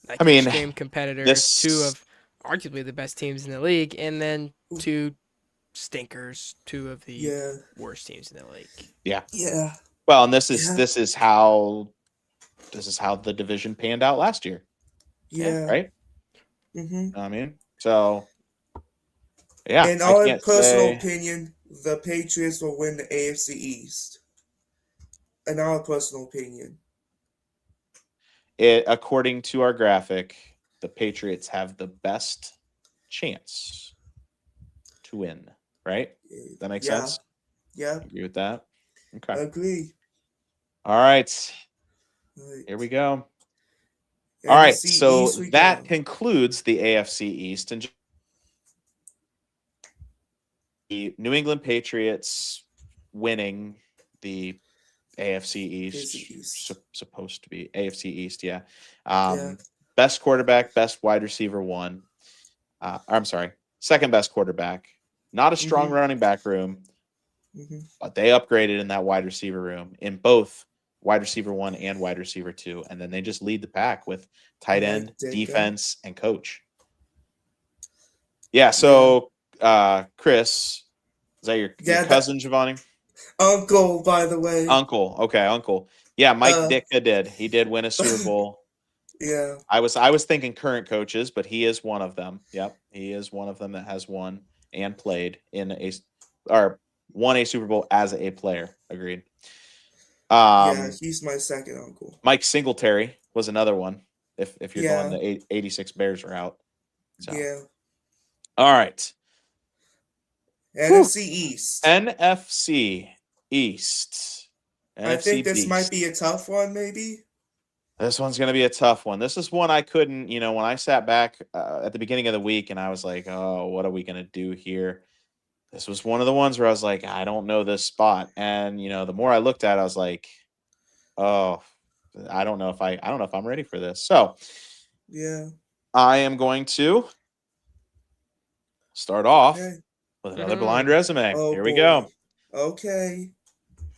extreme competitors, 2 of arguably the best teams in the league, and then 2 stinkers, 2 of the worst teams in the league. Yeah. Yeah. Well, and this is how the division panned out last year. Yeah. Right? Mm-hmm. I mean, so yeah. In our personal opinion, the Patriots will win the AFC East. In our personal opinion. According to our graphic, the Patriots have the best chance to win, right? That makes sense? Yeah. Agree with that? Okay. Agree. All right. Here we go. NFC All right. So East that concludes the AFC East. And the New England Patriots winning the AFC East. Supposed to be AFC East, yeah. Best quarterback, best wide receiver 1. I'm sorry, second best quarterback. Not a strong running back room, but they upgraded in that wide receiver room in both wide receiver 1 and wide receiver 2, and then they just lead the pack with tight Mike end, Ditka. defense, and coach. Yeah, so Chris, is that your cousin, Giovanni? Uncle, by the way. Uncle. Okay, uncle. Yeah, Mike Ditka did. He did win a Super Bowl. Yeah. I was thinking current coaches, but he is one of them. Yep, he is one of them that has won and played won a Super Bowl as a player. Agreed. Yeah, he's my second uncle. Mike Singletary was another one. If you're going the 86 Bears route. So. Yeah. All right. NFC East. NFC East. I think this Beast. might be a tough one, maybe. This one's going to be a tough one. This is one I couldn't, when I sat back at the beginning of the week and I was like, oh, what are we going to do here? This was one of the ones where I was like, I don't know this spot. And, the more I looked at it, I was like, oh, I don't know if I'm ready for this. So, yeah, I am going to start off with another blind resume. Oh, Here we go. Okay.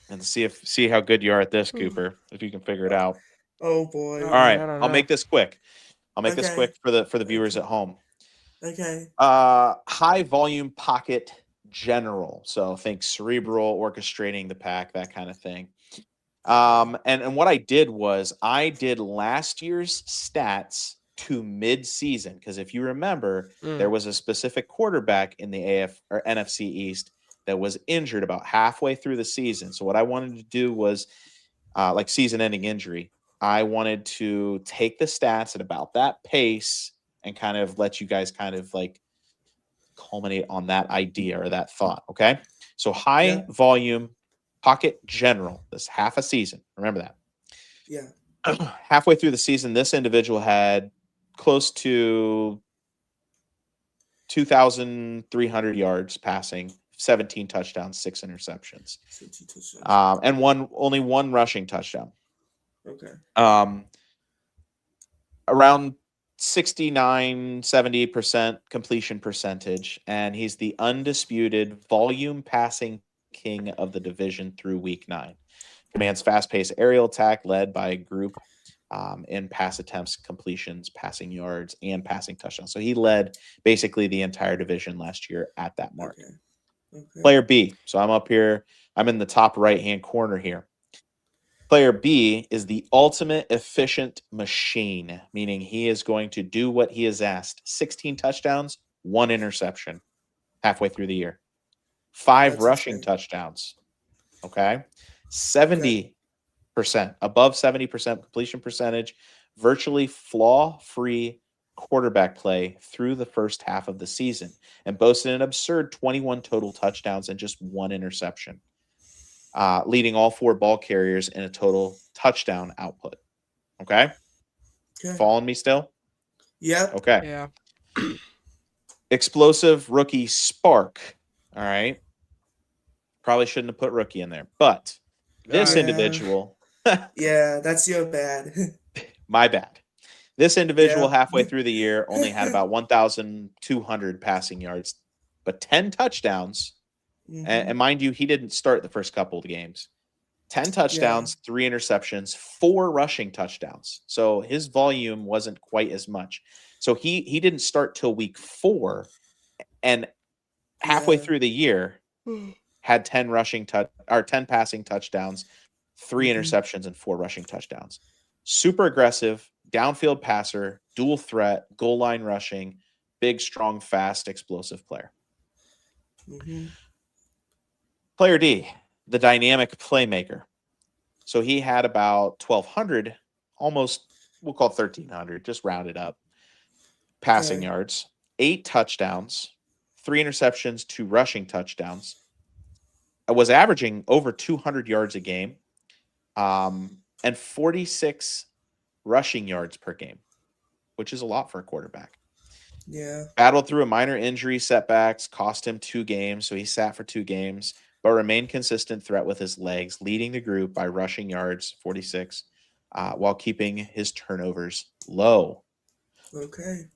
And see how good you are at this, Cooper, if you can figure it out. Oh boy. All right, I'll make this quick. This quick for the viewers at home. Okay. High volume pocket general. So think cerebral, orchestrating the pack, that kind of thing. And what I did was I did last year's stats to mid-season, because if you remember, there was a specific quarterback in the NFC East that was injured about halfway through the season. So what I wanted to do was like season-ending injury. I wanted to take the stats at about that pace and kind of let you guys kind of like culminate on that idea or that thought. Okay. So high volume pocket general, this half a season. Remember that. Yeah. Halfway through the season, this individual had close to 2,300 yards passing, 17 touchdowns, 6 interceptions, and only one rushing touchdown. Okay. Around 69-70% completion percentage, and he's the undisputed volume passing king of the division through week 9. Commands fast-paced aerial attack led by a group in pass attempts, completions, passing yards, and passing touchdowns. So he led basically the entire division last year at that mark. Okay. Player B. So I'm up here. I'm in the top right-hand corner here. Player B is the ultimate efficient machine, meaning he is going to do what he is asked. 16 touchdowns, 1 interception halfway through the year. 5 rushing touchdowns. Okay. 70%, above 70% completion percentage, virtually flaw-free quarterback play through the first half of the season, and boasted an absurd 21 total touchdowns and just 1 interception. Leading all 4 ball carriers in a total touchdown output. Okay? Following me still? Yeah. Okay. Yeah. Explosive rookie spark. All right. Probably shouldn't have put rookie in there, but this individual. Yeah, that's your bad. My bad. This individual halfway through the year only had about 1,200 passing yards, but 10 touchdowns. And mind you, he didn't start the first couple of games. 10 touchdowns, 3 interceptions, 4 rushing touchdowns. So his volume wasn't quite as much. So he didn't start till week 4, and halfway through the year had 10 passing touchdowns, 3 interceptions, and 4 rushing touchdowns. Super aggressive, downfield passer, dual threat, goal line rushing, big, strong, fast, explosive player. Player D, the dynamic playmaker. So he had about 1,200, almost, we'll call it 1,300, just round it up, passing yards, 8 touchdowns, 3 interceptions, 2 rushing touchdowns. I was averaging over 200 yards a game, and 46 rushing yards per game, which is a lot for a quarterback. Yeah. Battled through a minor injury setbacks, cost him 2 games, so he sat for 2 games, but remained consistent threat with his legs, leading the group by rushing yards, 46, while keeping his turnovers low. Okay.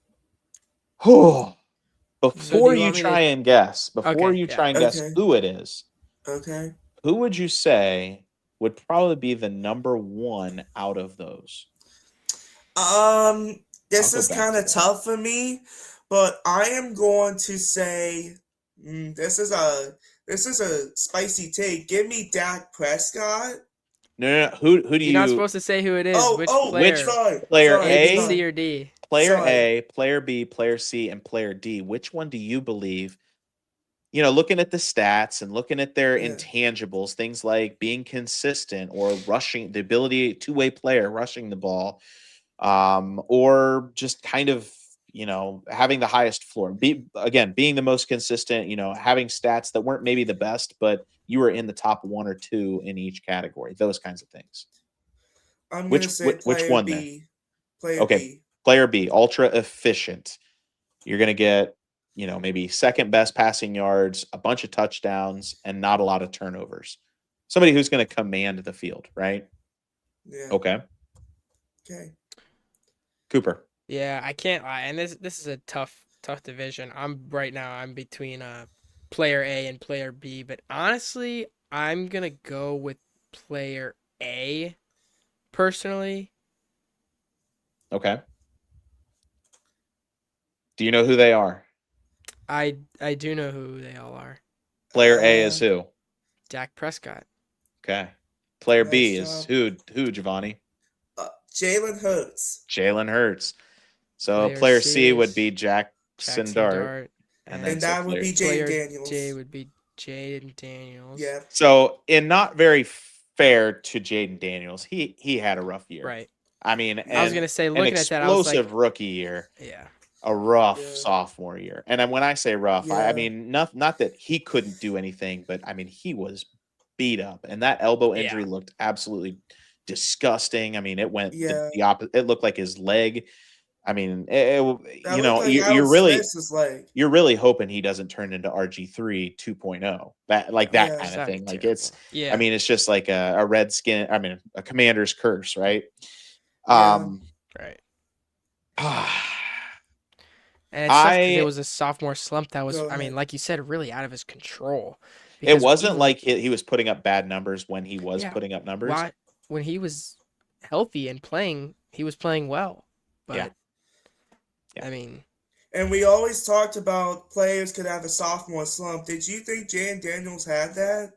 Before you try and guess who it is, Okay. who would you say would probably be the number one out of those? I'll This go is back kind to of that. tough for me, but I am going to say this is a spicy take. Give me Dak Prescott. No, no, no. Who do You're not you? supposed to say who it is. Oh, Which oh, Which player? sorry, player sorry, A, B, A, C, sorry, or D? player sorry. A, player B, player C, and player D? Which one do you believe? Looking at the stats and looking at their Yeah, intangibles, things like being consistent or rushing, the ability, two-way player rushing the ball, or just kind of, having the highest floor. Being the most consistent, having stats that weren't maybe the best, but you were in the top one or two in each category, those kinds of things. I'm gonna Which say which player one then? B. Player Okay, B. player B, ultra efficient. You're going to get, maybe second best passing yards, a bunch of touchdowns, and not a lot of turnovers. Somebody who's going to command the field, right? Yeah. Okay. Okay. Cooper. Yeah, I can't lie, and this is a tough division. I'm between player A and player B, but honestly, I'm gonna go with player A personally. Okay. Do you know who they are? I do know who they all are. Player A is Uh, who? Dak Prescott. Okay. Player nice B is job. who, Giovanni? Jalen Hurts. Jalen Hurts. So Player player C C would be is Jackson Jackson Dart. Dart, And And then and so that would player be Jaden player J Daniels. would be Jaden Daniels. Yeah. So in not very fair to Jaden Daniels, he had a rough year. Right. I mean, I was Yeah. gonna say, an looking at that, I was like, explosive rookie year, yeah, a rough Yeah. sophomore year. And then when I say rough, I Yeah. mean not that he couldn't do anything, but I mean he was beat up, and that elbow injury yeah, looked absolutely disgusting. I mean, it went Yeah. the opposite. It looked like his leg. I mean, That looked like you're Alex really Smith's leg. hoping he doesn't turn into RG3 2.0, that Yeah. kind of that'd be thing. Like terrible. I Yeah, mean, it's just like a redskin. I mean, a commander's curse, right? Yeah. Um, right. I And it's tough because it was a sophomore slump that was, Go I mean, ahead. like you said, really out of his control. It Because wasn't even like he was putting up bad numbers when he was yeah, putting up numbers. why when he was healthy and playing, he was playing well. Yeah, But yeah. I mean, And we always talked about players could have a sophomore slump. Did you think Jaden Daniels had that?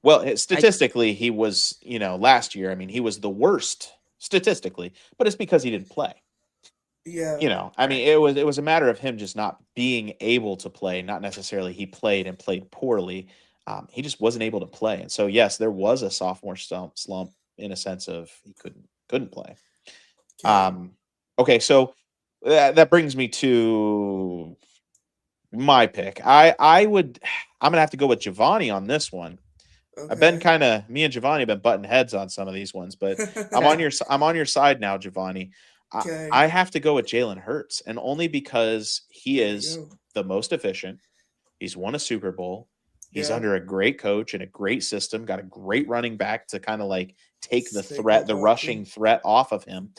Well, I statistically, he was, last year. I mean, he was the worst statistically, but it's because he didn't play. Yeah. I mean, right. it was a matter of him just not being able to play, not necessarily he played and played poorly. He just wasn't able to play, and so yes, there was a sophomore slump in a sense of he couldn't play. Okay. Okay, so that brings me to my pick. I'm gonna have to go with Giovanni on this one. I've been Okay. kind of me and Giovanni have been butting heads on some of these ones, but I'm on your side now, Giovanni. Okay. I have to go with Jalen Hurts, and only because he There you is go. the most efficient. He's won a Super Bowl. He's Yeah. under a great coach and a great system. Got a great running back to kind of like take Saquon the Barkley. rushing threat off of him.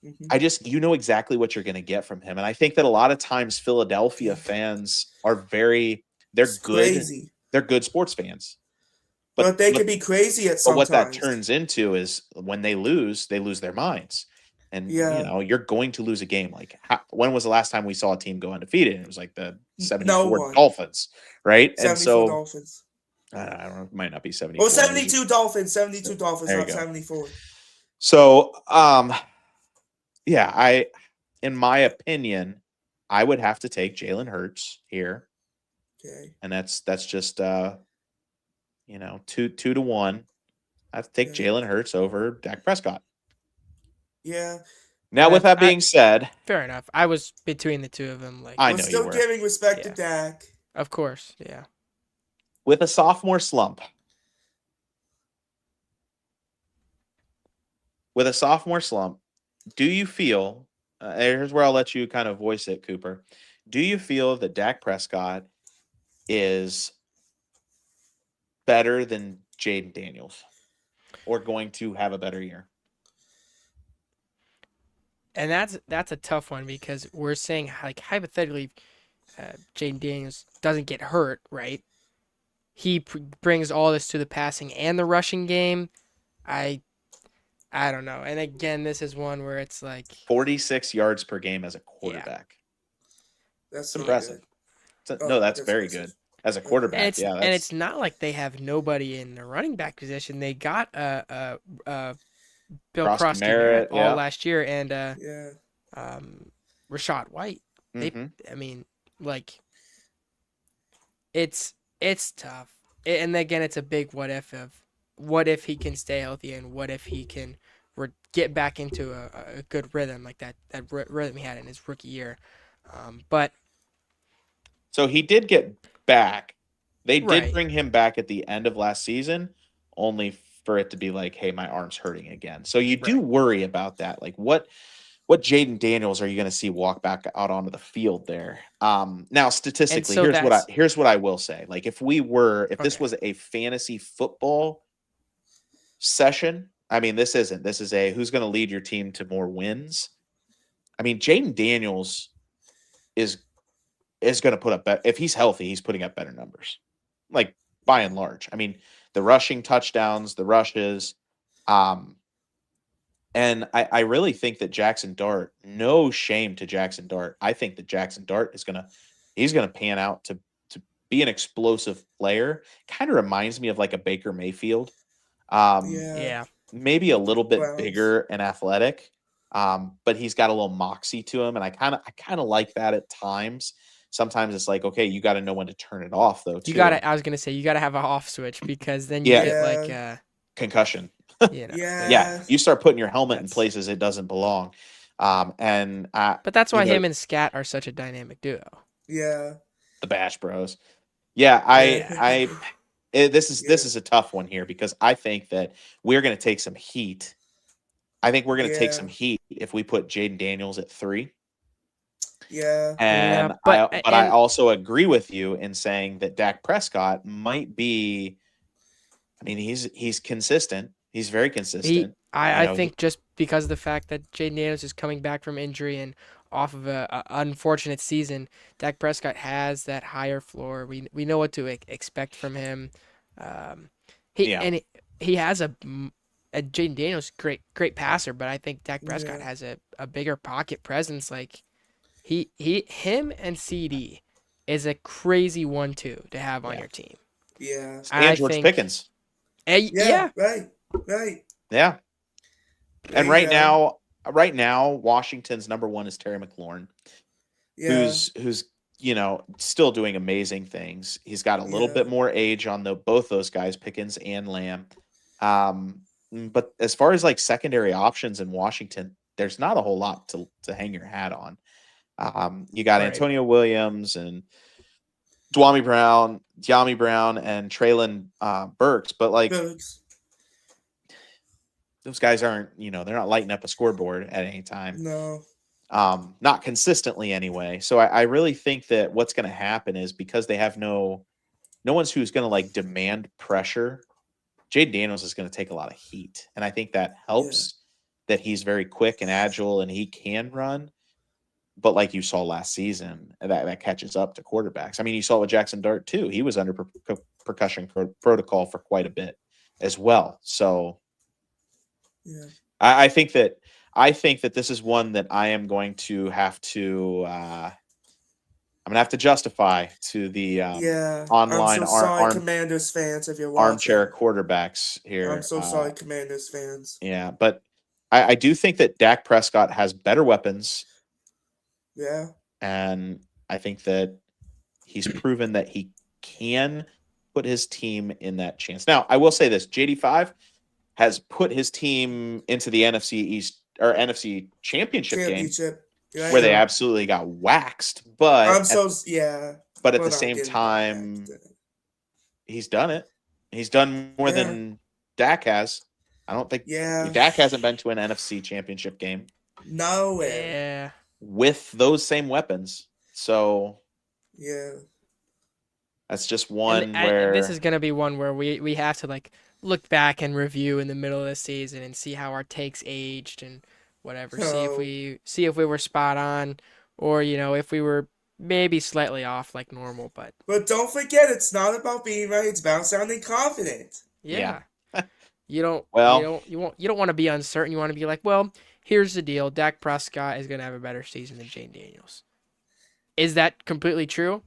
Hmm. You know exactly what you're going to get from him, and I think that a lot of times Philadelphia Yeah. fans are they're It's good, crazy. they're good sports fans, but But they could be crazy at what that sometimes. turns into is when they lose their minds. And Yeah. you're going to lose a game. Like when was the last time we saw a team go undefeated? It was like the No 74 one. Dolphins, right? And 74 so Dolphins. I don't know, it might not be Or 74. Maybe 72 Dolphins. 72 Dolphins, there you not go. 74. So yeah, in my opinion, I would have to take Jalen Hurts here. Okay. And that's just 2-1. I have to take Okay. Jalen Hurts over Dak Prescott. Yeah. Now, And with that being said, fair enough. I was between the two of them. Like, I We're know you still were. giving respect to Yeah. Dak. of course, yeah. With a sophomore slump, do you feel, here's where I'll let you kind of voice it, Cooper. Do you feel that Dak Prescott is better than Jaden Daniels or going to have a better year? And that's a tough one because we're saying like hypothetically, Jaden Daniels doesn't get hurt, right? he brings all this to the passing and the rushing game. I I don't know. And again, this is one where it's like, 46 yards per game as a yeah, quarterback. That's It's really impressive. good. No, Oh, that's that's very impressive. good as a Okay. and quarterback. it's Yeah, and it's that's not like they have nobody in the running back position. They got Bill Cross Krosky Merritt Merritt. all Yeah. last year and Yeah. um, Rashad White. They, Hmm. I mean, like it's tough. And again, it's a big what if of what if he can stay healthy and what if he can get back into a good rhythm like that rhythm he had in his rookie year. But So he did get back. They did right, bring him back at the end of last season, only for it to be like, hey, my arm's hurting again. So you do right. worry about that. Like what Jaden Daniels are you going to see walk back out onto the field there? Now And statistically, so that's here's what I will say. Like if this okay. was a fantasy football session, I mean, this is a who's going to lead your team to more wins. I mean, Jaden Daniels is going to put up if he's healthy, he's putting up better numbers. Like by and large. I mean, the rushing touchdowns, the rushes, um, and I really think that Jackson Dart, no shame to Jackson Dart. I think that Jackson Dart he's gonna pan out to be an explosive player. Kind of reminds me of like a Baker Mayfield. Um, Yeah. Yeah. Maybe a With the little bit Browns. bigger and athletic. But he's got a little moxie to him, and I kind of like that at times. Sometimes it's like, okay, you got to know when to turn it off, though, You too. gotta. I was gonna say you gotta have a off switch because then you Yeah, get like Yeah. concussion. there's Yeah, Yeah. you start putting your helmet in that's. places it doesn't belong. And But that's you why know, him and Scat are such a dynamic duo. Yeah. the Bash Bros. Yeah, Yeah. this Yeah. is a tough one here because I think that we're going to take some heat. I think we're going to take Yeah. some heat if we put Jaden Daniels at 3. Yeah. Yeah, And but I and also agree with you in saying that Dak Prescott might be. I mean, he's consistent. He's very consistent. You I know, think just because of the fact that Jaden Daniels is coming back from injury and off of a unfortunate season, Dak Prescott has that higher floor. We know what to expect from him. Um, he yeah, and he has a Jaden Daniels great passer, but I think Dak Prescott Yeah. has a bigger pocket presence. Like him and CD is a crazy 1-2 to have on yeah. your team. Yeah. And I And George think, Pickens. Yeah. yeah, Right. Right. Yeah. There And you go. right now, Washington's number one is Terry McLaurin, Yeah. who's still doing amazing things. He's got a little Yeah. bit more age on both those guys, Pickens and Lamb. Um, but as far as like secondary options in Washington, there's not a whole lot to hang your hat on. You got right. Antonio Williams and Dyami Brown, and Traylon Burks, but like Bugs. those guys aren't, they're not lighting up a scoreboard at any time. No. Not consistently anyway. So I really think that what's going to happen is because they have no one's who's going to like demand pressure. Jade Daniels is going to take a lot of heat, and I think that Yeah. helps that he's very quick and agile and he can run. But like you saw last season, that catches up to quarterbacks. I mean, you saw it with Jackson Dart too. He was under percussion protocol for quite a bit as well. So Yeah. I think that this is one that I am going to have to I'm gonna have to justify to the Yeah. I'm online so sorry, Commanders fans, if you're armchair watching. quarterbacks I'm here. so sorry, Commanders fans. Yeah, but I do think that Dak Prescott has better weapons, Yeah. and I think that he's proven that he can put his team in that chance. Now, I will say this: JD5 has put his team into the NFC East or NFC Championship game Championship. where Right. they True. absolutely got waxed, Yeah. but at We're the not same getting back. time, he's done it. He's done more Yeah. than Dak has. I don't think Yeah. Dak hasn't been to an NFC Championship game Nowhere. Yeah. with those same weapons. So Yeah. that's just And one this is where, gonna be one where we have to like look back and review in the middle of the season and see how our takes aged and whatever. So See if we were spot on, or if we were maybe slightly off like normal, but But don't forget, it's not about being right. It's about sounding confident. Yeah. yeah. You don't Well, you don't want to be uncertain. You want to be like, well, here's the deal. Dak Prescott is gonna have a better season than Jane Daniels. Is that completely true?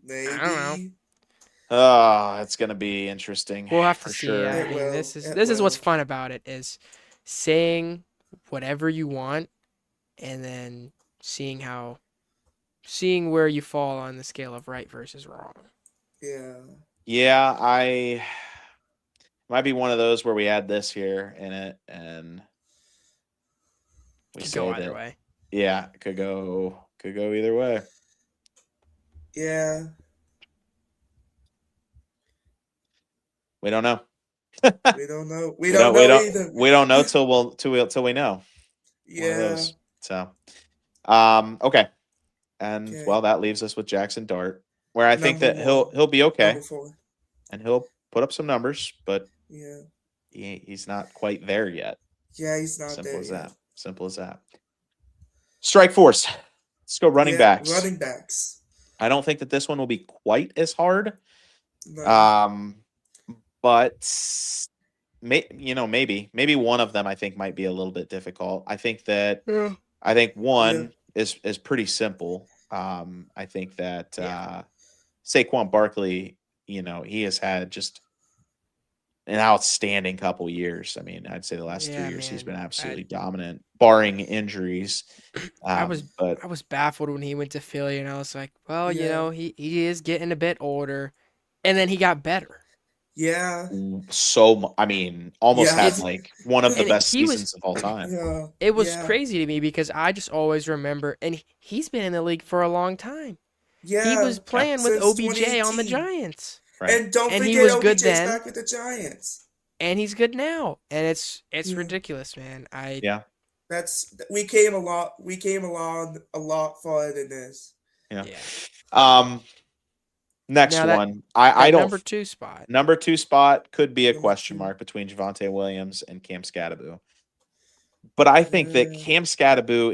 I don't know. Maybe it's gonna be interesting We'll have to for see. sure. I it mean, will. It this is what's will. fun about it is saying whatever you want and then seeing where you fall on the scale of right versus wrong. Yeah. Yeah, I might be one of those where we add this here in it and we Could go say either that way. yeah, it could go either way. Yeah. We don't know. We don't know. We We don't don't we know don't either. we don't know till we know. One of Yeah. those. So okay. And Okay. well, that leaves us with Jackson Dart, where I think Number that one. he'll be okay Number 4. and he'll put up some numbers, but Yeah. he's not quite there yet. Yeah, he's not Simple there as yet. that. Simple as that. Strike force. Let's go running Yeah, backs. running backs. I don't think that this one will be quite as hard. No. But maybe one of them I think might be a little bit difficult. I think Yeah. one Yeah. is pretty simple. I think that Yeah. Saquon Barkley, he has had just an outstanding couple years. I mean, I'd say the last 3 Yeah, years he's been man. absolutely dominant, barring injuries. I was But I was baffled when he went to Philly, and I was like, well, Yeah. he is getting a bit older, and then he got better. Yeah. I mean, almost Yeah. had It's like one of the and best he was seasons of all time. Yeah. it was Yeah. crazy to me because I just always remember, and he's been in the league for a long time. He Yeah. was playing with Since OBJ on the 2018. Giants, Right. And don't and he forget was good OBJ's then, back with the Giants. and he's good now, and it's Yeah. ridiculous, man. Yeah. We came along a lot farther than this. Yeah. Yeah. Next Now that one. I don't number 2 spot. Number 2 spot could be a Number question 2. mark between Javonte Williams and Cam Scatterbu. But I think that Yeah. Cam Scatterbu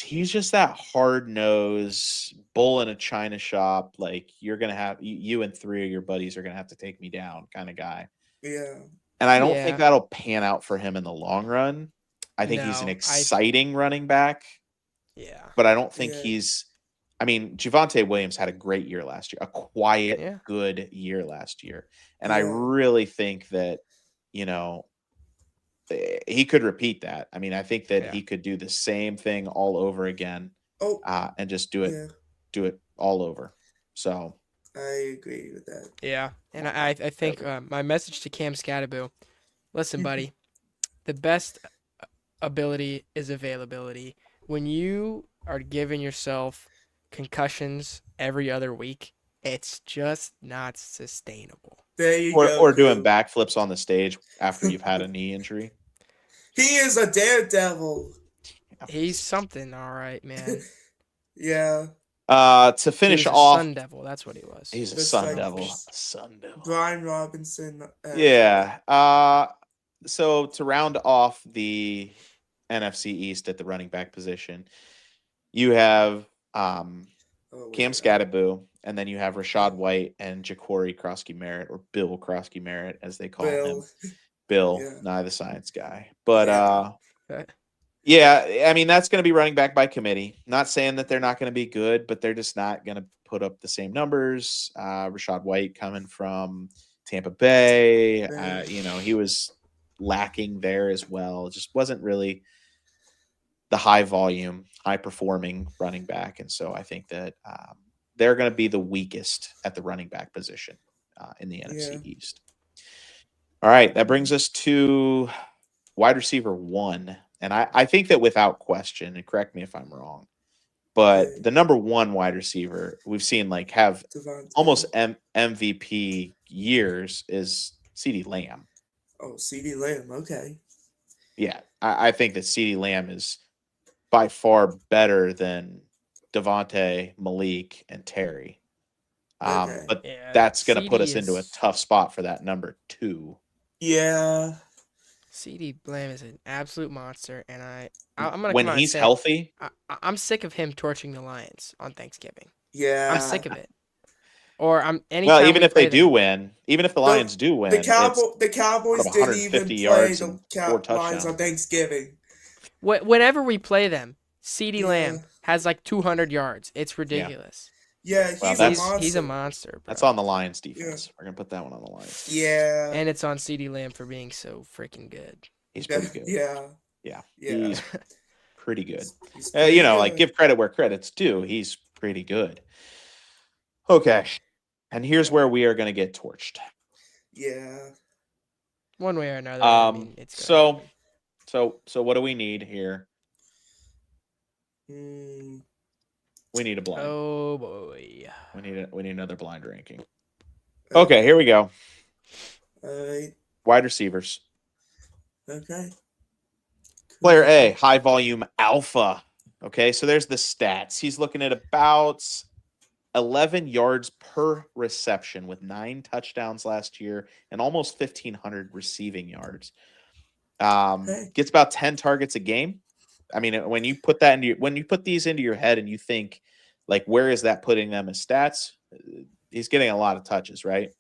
he's just that hard-nosed bull in a china shop. Like you're gonna have you and 3 of your buddies are gonna have to take me down kind of guy. Yeah. And I don't think Yeah. that'll pan out for him in the long run. I think he's an No, exciting running back, yeah. but I don't think Yeah. I mean, Javonte Williams had a great year last year, a quiet, Yeah. good year last year. And I Yeah. really think that, he could repeat that. I mean, I think that Yeah. he could do the same thing all over again Oh, and just yeah. do it all over. So, I agree with that. Yeah. And I think my message to Cam Scatterbu, listen, buddy, the best ability is availability. When you are giving yourself concussions every other week, it's just not sustainable. There you or, go. or doing Drew. backflips on the stage after you've had a knee injury. He is a daredevil. He's something, all right, man. Yeah. To He finish was a off, Sun Devil. That's what he was. he's a The Sun Sun Devil. Devils. Sun Devil. Brian Robinson. Yeah. So to round off the NFC East at the running back position, you have Cam Scatterbu, and then you have Rashad White and Ja'Cory Krosky-Merritt, or Bill Krosky-Merritt, as they call him. Bill, Yeah. not the science guy. But Yeah. yeah, I mean, that's going to be running back by committee. Not saying that they're not going to be good, but they're just not going to put up the same numbers. Rashad White coming from Tampa Bay, he was lacking there as well. It just wasn't really the high volume, high performing running back. And so I think that they're going to be the weakest at the running back position in the NFC East. All right, that brings us to wide receiver 1. And I think that without question, and correct me if I'm wrong, but the number 1 wide receiver we've seen have Devontae. almost MVP years is CeeDee Lamb. Oh, CeeDee Lamb. Okay. Yeah, I think that CeeDee Lamb is by far better than Devontae, Malik, and Terry. But that's going to put us into a tough spot for that number 2. Yeah. CD Lamb is an absolute monster, and I'm gonna When come out and he's say it. healthy, I'm sick of him torching the Lions on Thanksgiving. I'm Yeah. sick of it. Or I'm well, anytime even we if they play do them. win, even if the The Lions do the win, it's Cowboy the put Cowboys up didn't even 150 play yards the and 4 Lions on touchdowns. Thanksgiving. Whenever we play them, CD Yeah. Lamb has like 200 yards. It's Yeah. ridiculous. Yeah, Well, he's a He's a monster. monster, that's bro. on the Lions Yeah. defense. We're gonna put that one on the Lions defense. Yeah. And it's on CD Lamb for being so freaking good. He's pretty good. Yeah. Yeah, Yeah. he's pretty good. He's pretty Like good. give credit where credit's due. He's pretty good. Okay, and here's where we are gonna get torched. Yeah. One way or another, I mean, it's gonna So, happen. so what do we need here? Mm, We need a blind. Oh boy. We need another blind ranking. Okay, here we go. All right. Wide receivers. Okay. Player A, high volume alpha. Okay, so there's the stats. He's looking at about 11 yards per reception with 9 touchdowns last year and almost 1,500 receiving yards. Gets about 10 targets a game. I mean, when you put these into your head and you think, like, where is that putting them as stats? He's getting a lot of touches, right?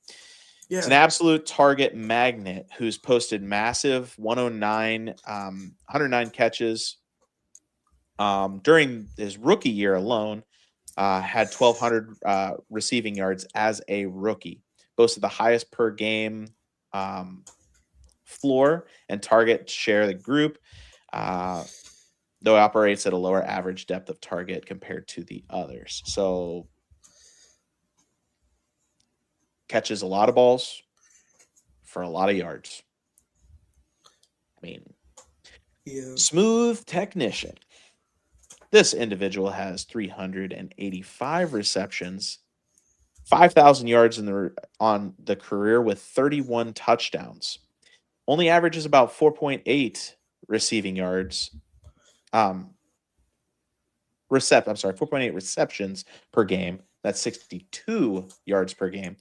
Yeah. It's an absolute target magnet who's posted massive 109 catches during his rookie year alone. Had 1,200 receiving yards as a rookie. Boasted the highest per game floor and target share of the group, though it operates at a lower average depth of target compared to the others. So catches a lot of balls for a lot of yards. I mean, smooth technician. This individual has 385 receptions, 5,000 yards on the career with 31 touchdowns. Only averages about 4.8 receiving yards. 4.8 receptions per game. That's 62 yards per game.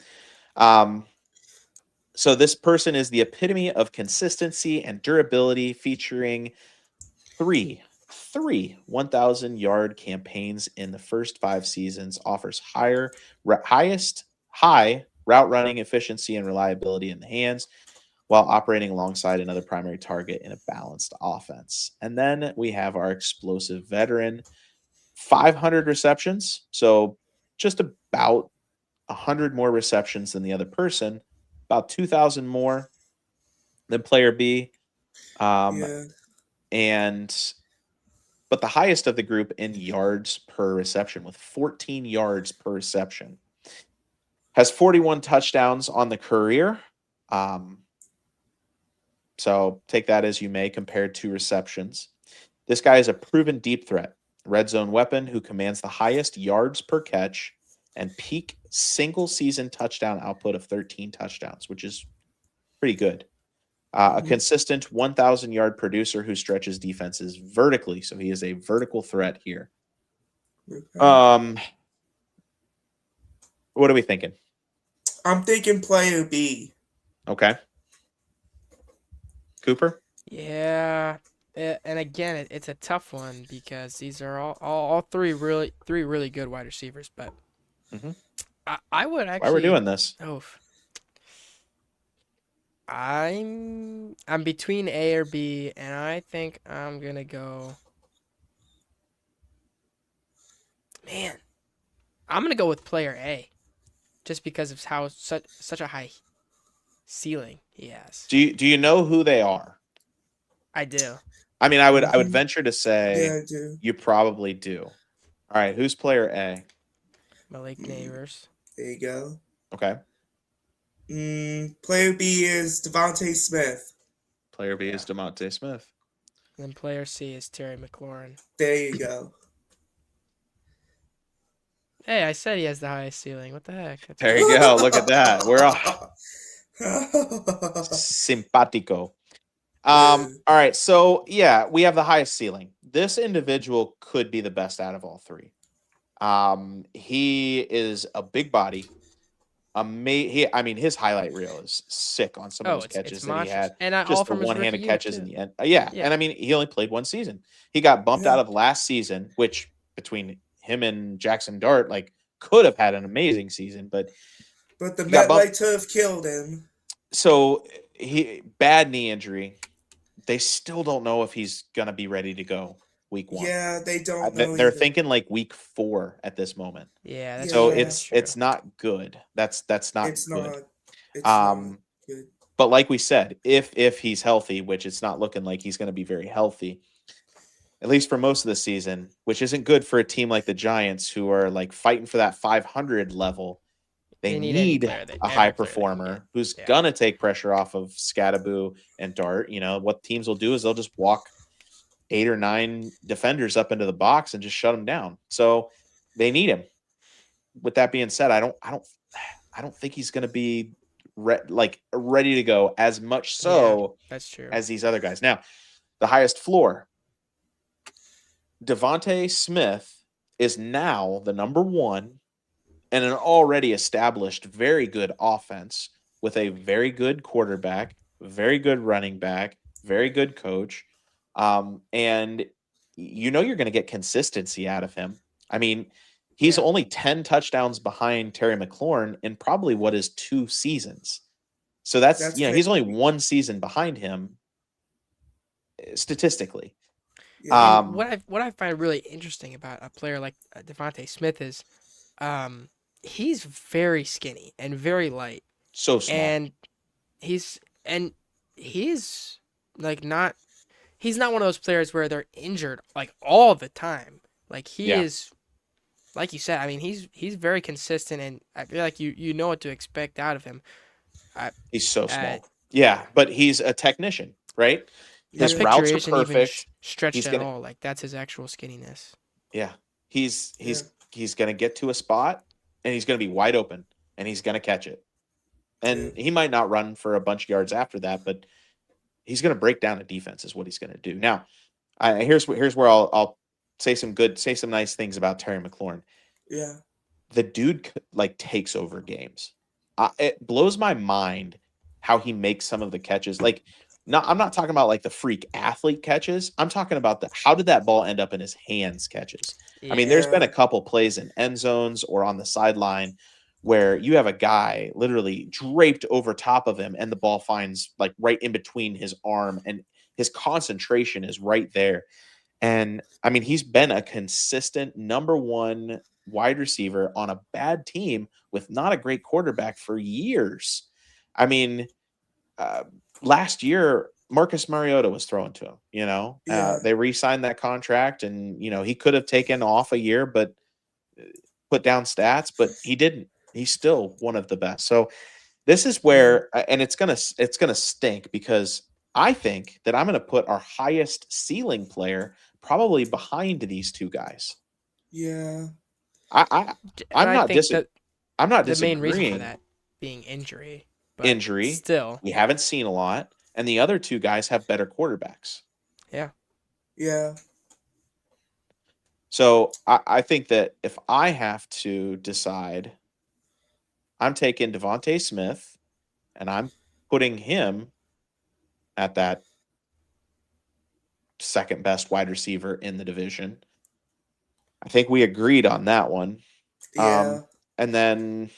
So this person is the epitome of consistency and durability, featuring three 1,000-yard campaigns in the first 5 seasons, offers high route running efficiency and reliability in the hands while operating alongside another primary target in a balanced offense. And then we have our explosive veteran, 500 receptions, so just about 100 more receptions than the other person, about 2,000 more than player B. But the highest of the group in yards per reception with 14 yards per reception. Has 41 touchdowns on the career. So take that as you may compared to receptions. This guy is a proven deep threat, red zone weapon who commands the highest yards per catch and peak single season touchdown output of 13 touchdowns, which is pretty good. A consistent 1,000-yard producer who stretches defenses vertically. So he is a vertical threat here. What are we thinking? I'm thinking player B. Okay. Cooper? Yeah. And again, it's a tough one because these are all three really good wide receivers. But I would actually. Why we're doing this? Oh. I'm between A or B, and I think I'm gonna go. Man, I'm gonna go with player A, just because of how such a high ceiling he has. Do you know who they are? I do. I mean, I would venture to say Yeah, I do. you probably do. All right, who's player A? Malik Neighbors. There you go. Okay. Player B is Devontae Smith. Player B is DeMonte Smith. And then player C is Terry McLaurin. There you go. Hey, I said he has the highest ceiling. What the heck? There you go. Look at that. We're off. Simpatico. All right. So, yeah, we have the highest ceiling. This individual could be the best out of all three. He is a big body. I mean, his highlight reel is sick on some of Oh, those it's catches that he monstrous, had. and all Just the from his rookie one-handed year catches in too. the end. Yeah, Yeah, and I mean, he only played one season. He got bumped Yeah. out of last season, which between him and Jackson Dart, like, could have had an amazing season, but But the he got bumped. MetLife turf killed him. So bad knee injury. They still don't know if he's gonna be ready to go week 1. Yeah, they don't know They're either. thinking like week 4 at this moment. yeah, that's So true. Yeah. That's true. it's not good. That's not It's good. not. It's not Um, good. but like we said, if he's healthy, which it's not looking like he's going to be very healthy, at least for most of the season, which isn't good for a team like the Giants who are like fighting for that 500 level. They They need need every a player high they can performer get. who's Yeah. gonna take pressure off of Scadaboo and Dart. What teams will do is they'll just walk 8 or 9 defenders up into the box and just shut them down. So they need him. With that being said, I don't think he's going to be ready to go as much so That's true. as these other guys. Now, the highest floor, Devontae Smith is now the number 1 and an already established very good offense with a very good quarterback, very good running back, very good coach. And you're going to get consistency out of him. I mean, he's Yeah. only 10 touchdowns behind Terry McLaurin in probably what is 2 seasons. So that's he's only crazy. 1 season behind him statistically. Yeah. And what I find really interesting about a player like Devontae Smith is, he's very skinny and very light, So small. and he's like not he's not one of those players where they're injured like all the time. Like he Yeah. is, like you said. I mean, he's very consistent, and I feel like you know what to expect out of him. He's so Uh, small. Yeah, but he's a technician, right? that His Yeah. picture routes are isn't even perfect. stretched He's at gonna all. Like that's his actual skinniness. Yeah. He's Yeah. he's gonna get to a spot and he's gonna be wide open and he's gonna catch it. And Yeah. he might not run for a bunch of yards after that, but he's gonna break down a defense is what he's gonna do. Now, here's where I'll say some nice things about Terry McLaurin. Yeah. The dude like takes over games. It blows my mind how he makes some of the catches. Like, I'm not talking about like the freak athlete catches. I'm talking about how did that ball end up in his hands catches. I mean, there's been a couple plays in end zones or on the sideline where you have a guy literally draped over top of him and the ball finds like right in between his arm and his concentration is right there. And I mean, he's been a consistent number 1 wide receiver on a bad team with not a great quarterback for years. I mean, last year, Marcus Mariota was thrown to him, Yeah. they re-signed that contract and, he could have taken off a year, but put down stats, but he didn't. He's still one of the best. So this is where, and it's going to stink because I think that I'm going to put our highest ceiling player probably behind these 2 guys. Yeah. I'm not the main reason for disagreeing. that being injury. But Injury. still, We haven't seen a lot, and the other 2 guys have better quarterbacks. yeah. Yeah. So I think that if I have to decide, I'm taking Devontae Smith, and I'm putting him at that second best wide receiver in the division. I think we agreed on that one. Yeah. And then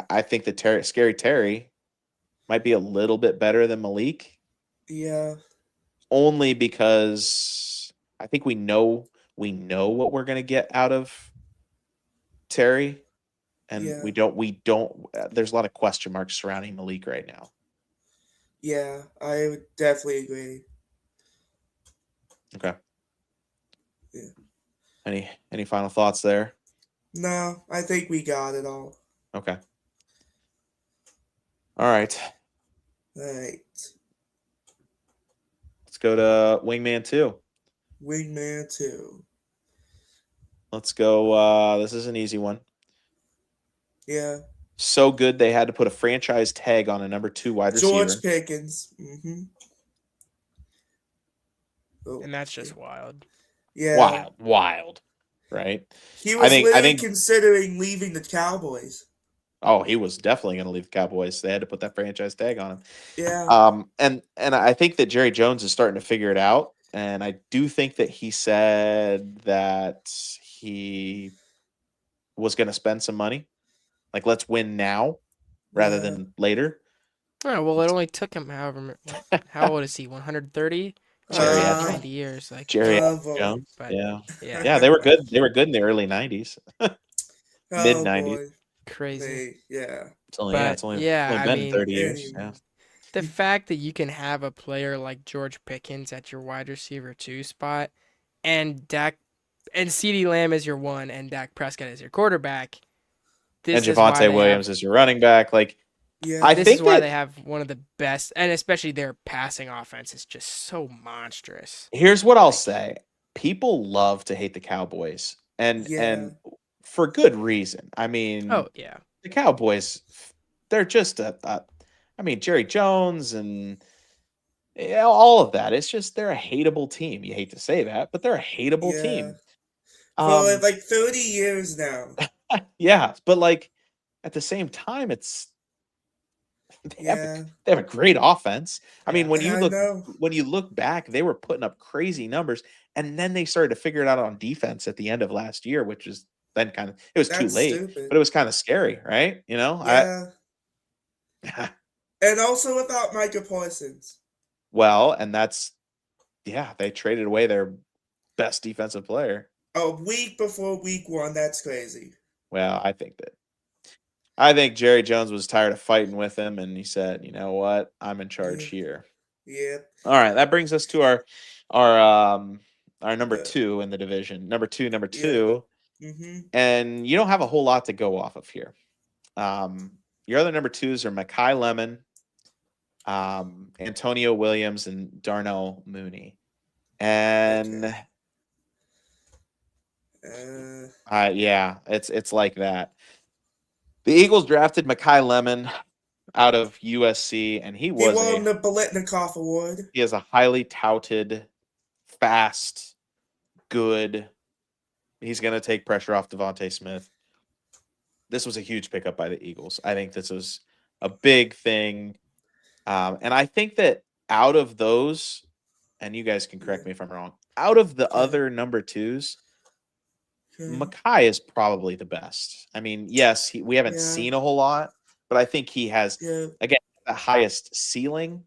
I think that Scary Terry might be a little bit better than Malik. Yeah. Only because I think we know what we're going to get out of Terry. And Yeah. we don't, there's a lot of question marks surrounding Malik right now. Yeah. I would definitely agree. Okay. Yeah. Any final thoughts there? No, I think we got it all. Okay. All right. All right. Let's go to Wingman 2. Wingman 2. Let's go. This is an easy one. Yeah. So good they had to put a franchise tag on a number 2 wide receiver. George Pickens. Mm-hmm. Oh, And that's just wild. yeah. Wild. right? He I was think I literally think considering leaving the Cowboys. oh, he was definitely going to leave the Cowboys. They had to put that franchise tag on him. Yeah, And I think that Jerry Jones is starting to figure it out, and I do think that he said that he was going to spend some money, like let's win now rather yeah. than later. Oh, well, it only took him how old is he? 130? Jerry had Geriatric, Uh,90 years. Like, Geriatric boy. Jones. but Yeah, yeah, yeah, they were good. They were good in the early '90s, mid Oh '90s. boy. crazy. Yeah. But It's yeah, only I been mean, 30 years. Yeah, Anyway. the fact that you can have a player like George Pickens at your wide receiver 2 spot and CeeDee Lamb as your 1 and Dak Prescott as your quarterback, and this is why Javonte they Williams have is your running back. Like, I Yeah. this is think why that they have one of the best, and especially their passing offense is just so monstrous. here's what I'll Like, say: people love to hate the Cowboys, and Yeah. for good reason. I mean, oh yeah. the Cowboys, they're just I mean, Jerry Jones and yeah, all of that. It's just they're a hateable team. You hate to say that, but they're a hateable Yeah. team. For Um, like 30 years now. yeah, but like at the same time, it's they have a Yeah. they have a great offense. I mean, Yeah. I know. when you look back, they were putting up crazy numbers, and then they started to figure it out on defense at the end of last year, which is then kind of it was too That's late, stupid. but it was kind of scary, right? You know, I Yeah. And also without Micah Parsons. well, and that's yeah, they traded away their best defensive player. A week before week 1. That's crazy. Well, I think Jerry Jones was tired of fighting with him, and he said, "You know what? I'm in charge Yeah. here." Yeah. All right, that brings us to our our number The, 2 in the division. Number yeah. 2, Mm-hmm. and you don't have a whole lot to go off of here. Your other number 2s are Makai Lemon, Antonio Williams, and Darnell Mooney. And Okay. Uh, yeah, it's like that. The Eagles drafted Makai Lemon out of USC, and he won the Bolitnikoff Award. he is a highly touted, fast, good. He's going to take pressure off Devontae Smith. This was a huge pickup by the Eagles. I think this was a big thing, and I think that out of those, and you guys can Yeah. correct me if I'm wrong. Out of the Okay. other number 2s, Okay. Makai is probably the best. I mean, yes, we haven't Yeah. seen a whole lot, but I think he has Yeah. again the highest ceiling.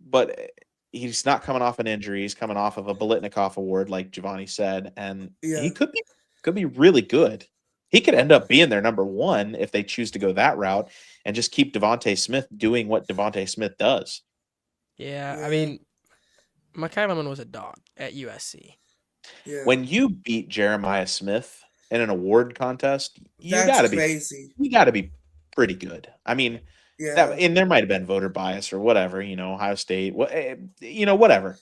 But he's not coming off an injury. He's coming off of a Bolitnikoff award, like Giovanni said, and he Yeah. could be really good. He could end up being their number 1 if they choose to go that route and just keep Devontae Smith doing what Devontae Smith does. Yeah, I Yeah. mean, Mekhi Lemon was a dog at USC. Yeah. When you beat Jeremiah Smith in an award contest, That's crazy. you got to be pretty good. I mean, that Yeah. and there might have been voter bias or whatever, Ohio State, whatever.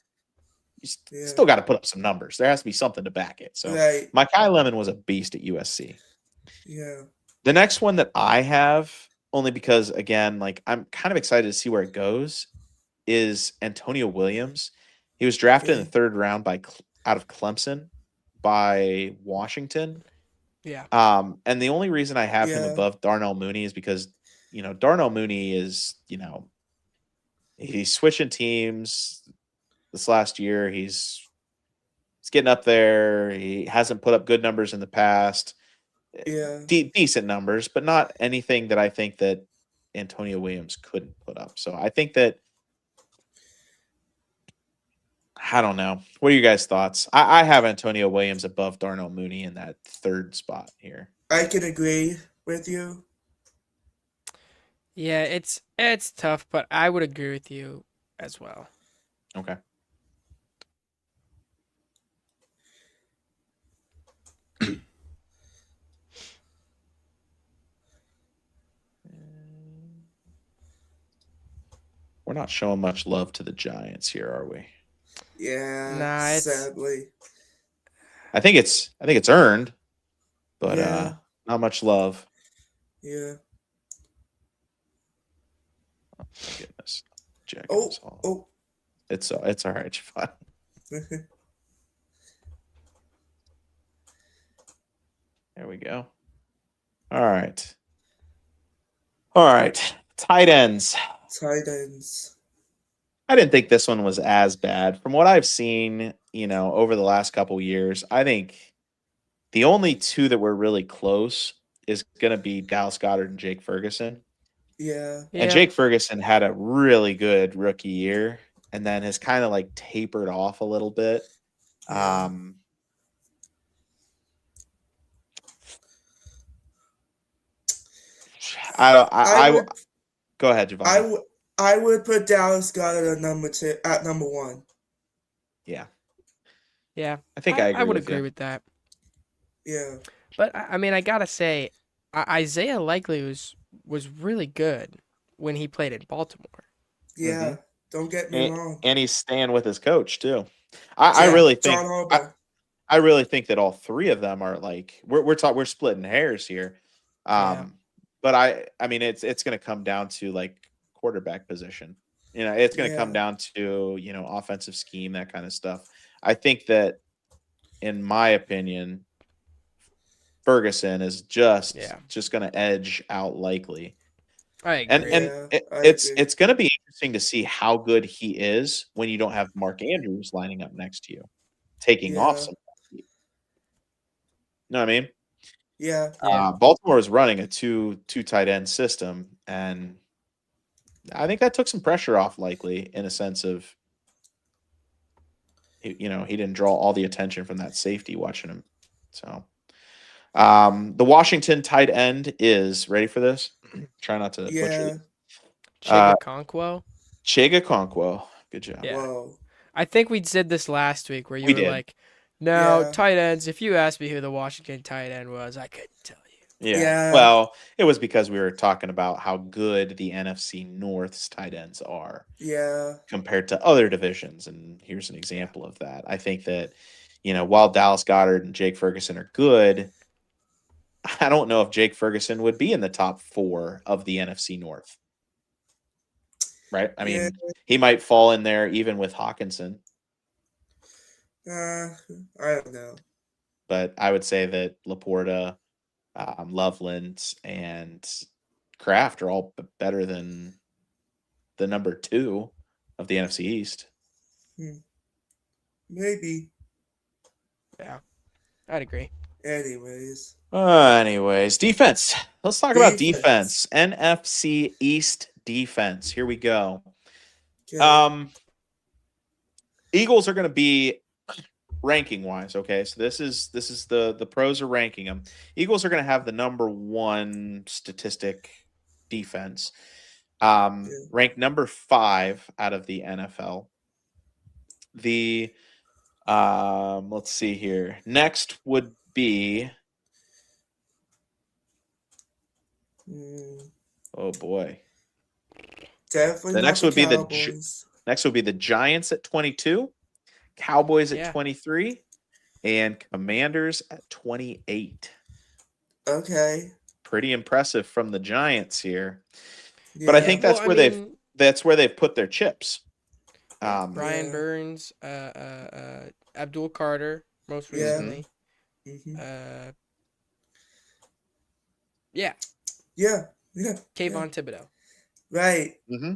Yeah. Still got to put up some numbers. There has to be something to back it. So, Right. Makai Lemon was a beast at USC. Yeah. The next one that I have, only because again, like I'm kind of excited to see where it goes, is Antonio Williams. He was drafted in the Okay. 3rd round out of Clemson by Washington. Yeah. And the only reason I have him Yeah. above Darnell Mooney is because, Darnell Mooney is, he's switching teams this last year. He's getting up there. He hasn't put up good numbers in the past. Yeah. Decent numbers, but not anything that I think that Antonio Williams couldn't put up. So I think that I don't know. What are you guys' thoughts? I have Antonio Williams above Darnell Mooney in that 3rd spot here. I can agree with you. Yeah, it's tough, but I would agree with you as well. Okay. We're not showing much love to the Giants here, are we? Yeah. Nah, it's Sadly. I think it's earned, but Yeah. not much love. Yeah. Oh my goodness. Jacking Oh. us all. Oh. It's all right, Javon. There we go. All right. All right. Tight ends. Tight ends. I didn't think this one was as bad. From what I've seen, over the last couple years, I think the only two that were really close is going to be Dallas Goedert and Jake Ferguson. Yeah. And Jake Ferguson had a really good rookie year and then has kind of like tapered off a little bit. Yeah. I go ahead, Giovanni. I would put Dallas Goedert at number 1. Yeah. Yeah. I think I would with agree you. with that. Yeah. But I mean, I gotta say, Isaiah Likely was really good when he played in Baltimore. Yeah. Don't get me wrong. And he's staying with his coach too. I really think John Harbaugh. I really think that all three of them are like we're splitting hairs here. But I mean it's going to come down to like quarterback position. It's going to come down to, offensive scheme, that kind of stuff. I think that, in my opinion, Ferguson is just going to edge out Likely. I agree. And it's going to be interesting to see how good he is when you don't have Mark Andrews lining up next to you, taking off some. You know what I mean? Yeah. Baltimore is running a two tight end system, and I think that took some pressure off Likely in a sense of, he didn't draw all the attention from that safety watching him. So, the Washington tight end is ready for this. Try not to butcher it. Chigakonkwo. Chigakonkwo. Good job. Yeah. Whoa. I think we did this last week where you were did. like, no, tight ends, if you asked me who the Washington tight end was, I couldn't tell you. Yeah. Well, it was because we were talking about how good the NFC North's tight ends are. Yeah. Compared to other divisions. And here's an example of that. I think that, while Dallas Goedert and Jake Ferguson are good, I don't know if Jake Ferguson would be in the top 4 of the NFC North. Right? I mean, he might fall in there even with Hawkinson. I don't know. But I would say that Laporta, Loveland, and Kraft are all better than the number 2 of the NFC East. Maybe. Yeah, I'd agree. Anyways, defense. Let's talk about defense. NFC East defense. Here we go. Okay. Eagles are going to be ranking wise. Okay, so this is the pros are ranking them. Eagles are going to have the number 1 statistic defense. Ranked number 5 out of the NFL. The let's see here. Next would be oh boy. Definitely the next not would the be Cowboys. Next would be the Giants at 22, Cowboys at 23, and Commanders at 28. Okay. Pretty impressive from the Giants here. Yeah. But I think that's where they've put their chips. Brian Burns, Abdul Carter, most recently. Mm-hmm. Yeah. Kayvon Thibodeau. Right. Mm-hmm.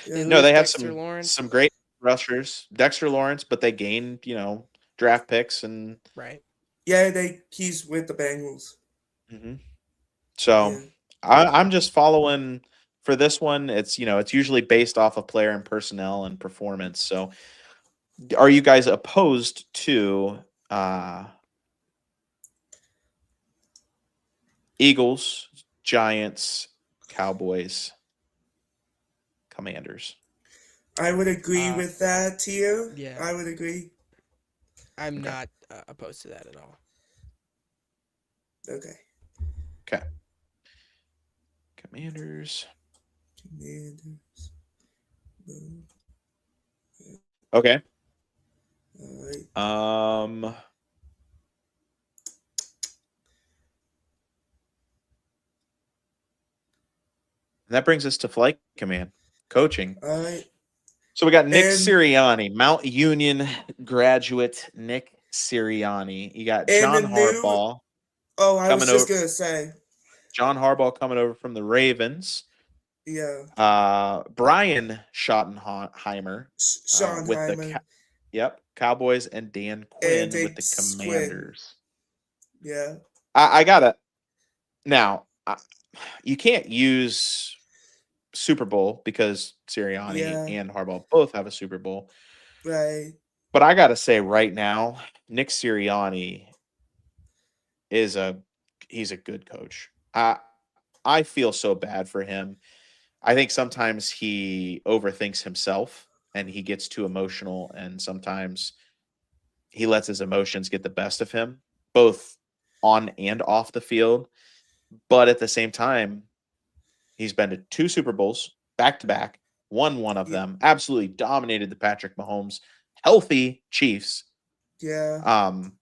Yeah. No, they have Dexter some great rushers. Dexter Lawrence, but they gained, draft picks and right. Yeah, he's with the Bengals. Mm-hmm. So I'm just following for this one. It's it's usually based off of player and personnel and performance. So are you guys opposed to Eagles, Giants, Cowboys, Commanders? I would agree with that, Tia. Yeah. I would agree. I'm not opposed to that at all. Okay. Commanders. Okay. All right. And that brings us to flight command coaching. All right. So we got Nick Sirianni, Mount Union graduate Nick Sirianni. You got John Harbaugh. Oh, I was coming just over. gonna say, John Harbaugh coming over from the Ravens. yeah, Brian Schottenheimer with the Schonheimer Cowboys, and Dan and Quinn with Dick the Quinn. Commanders. Yeah, I gotta now. You can't use Super Bowl because Sirianni yeah, and Harbaugh both have a Super Bowl. right, But I gotta say, right now, Nick Sirianni is he's a good coach. I feel so bad for him. I think sometimes he overthinks himself and he gets too emotional, and sometimes he lets his emotions get the best of him, both on and off the field. But at the same time, he's been to 2 Super Bowls back to back, won one of yeah, them, absolutely dominated the Patrick Mahomes healthy Chiefs. yeah, Um,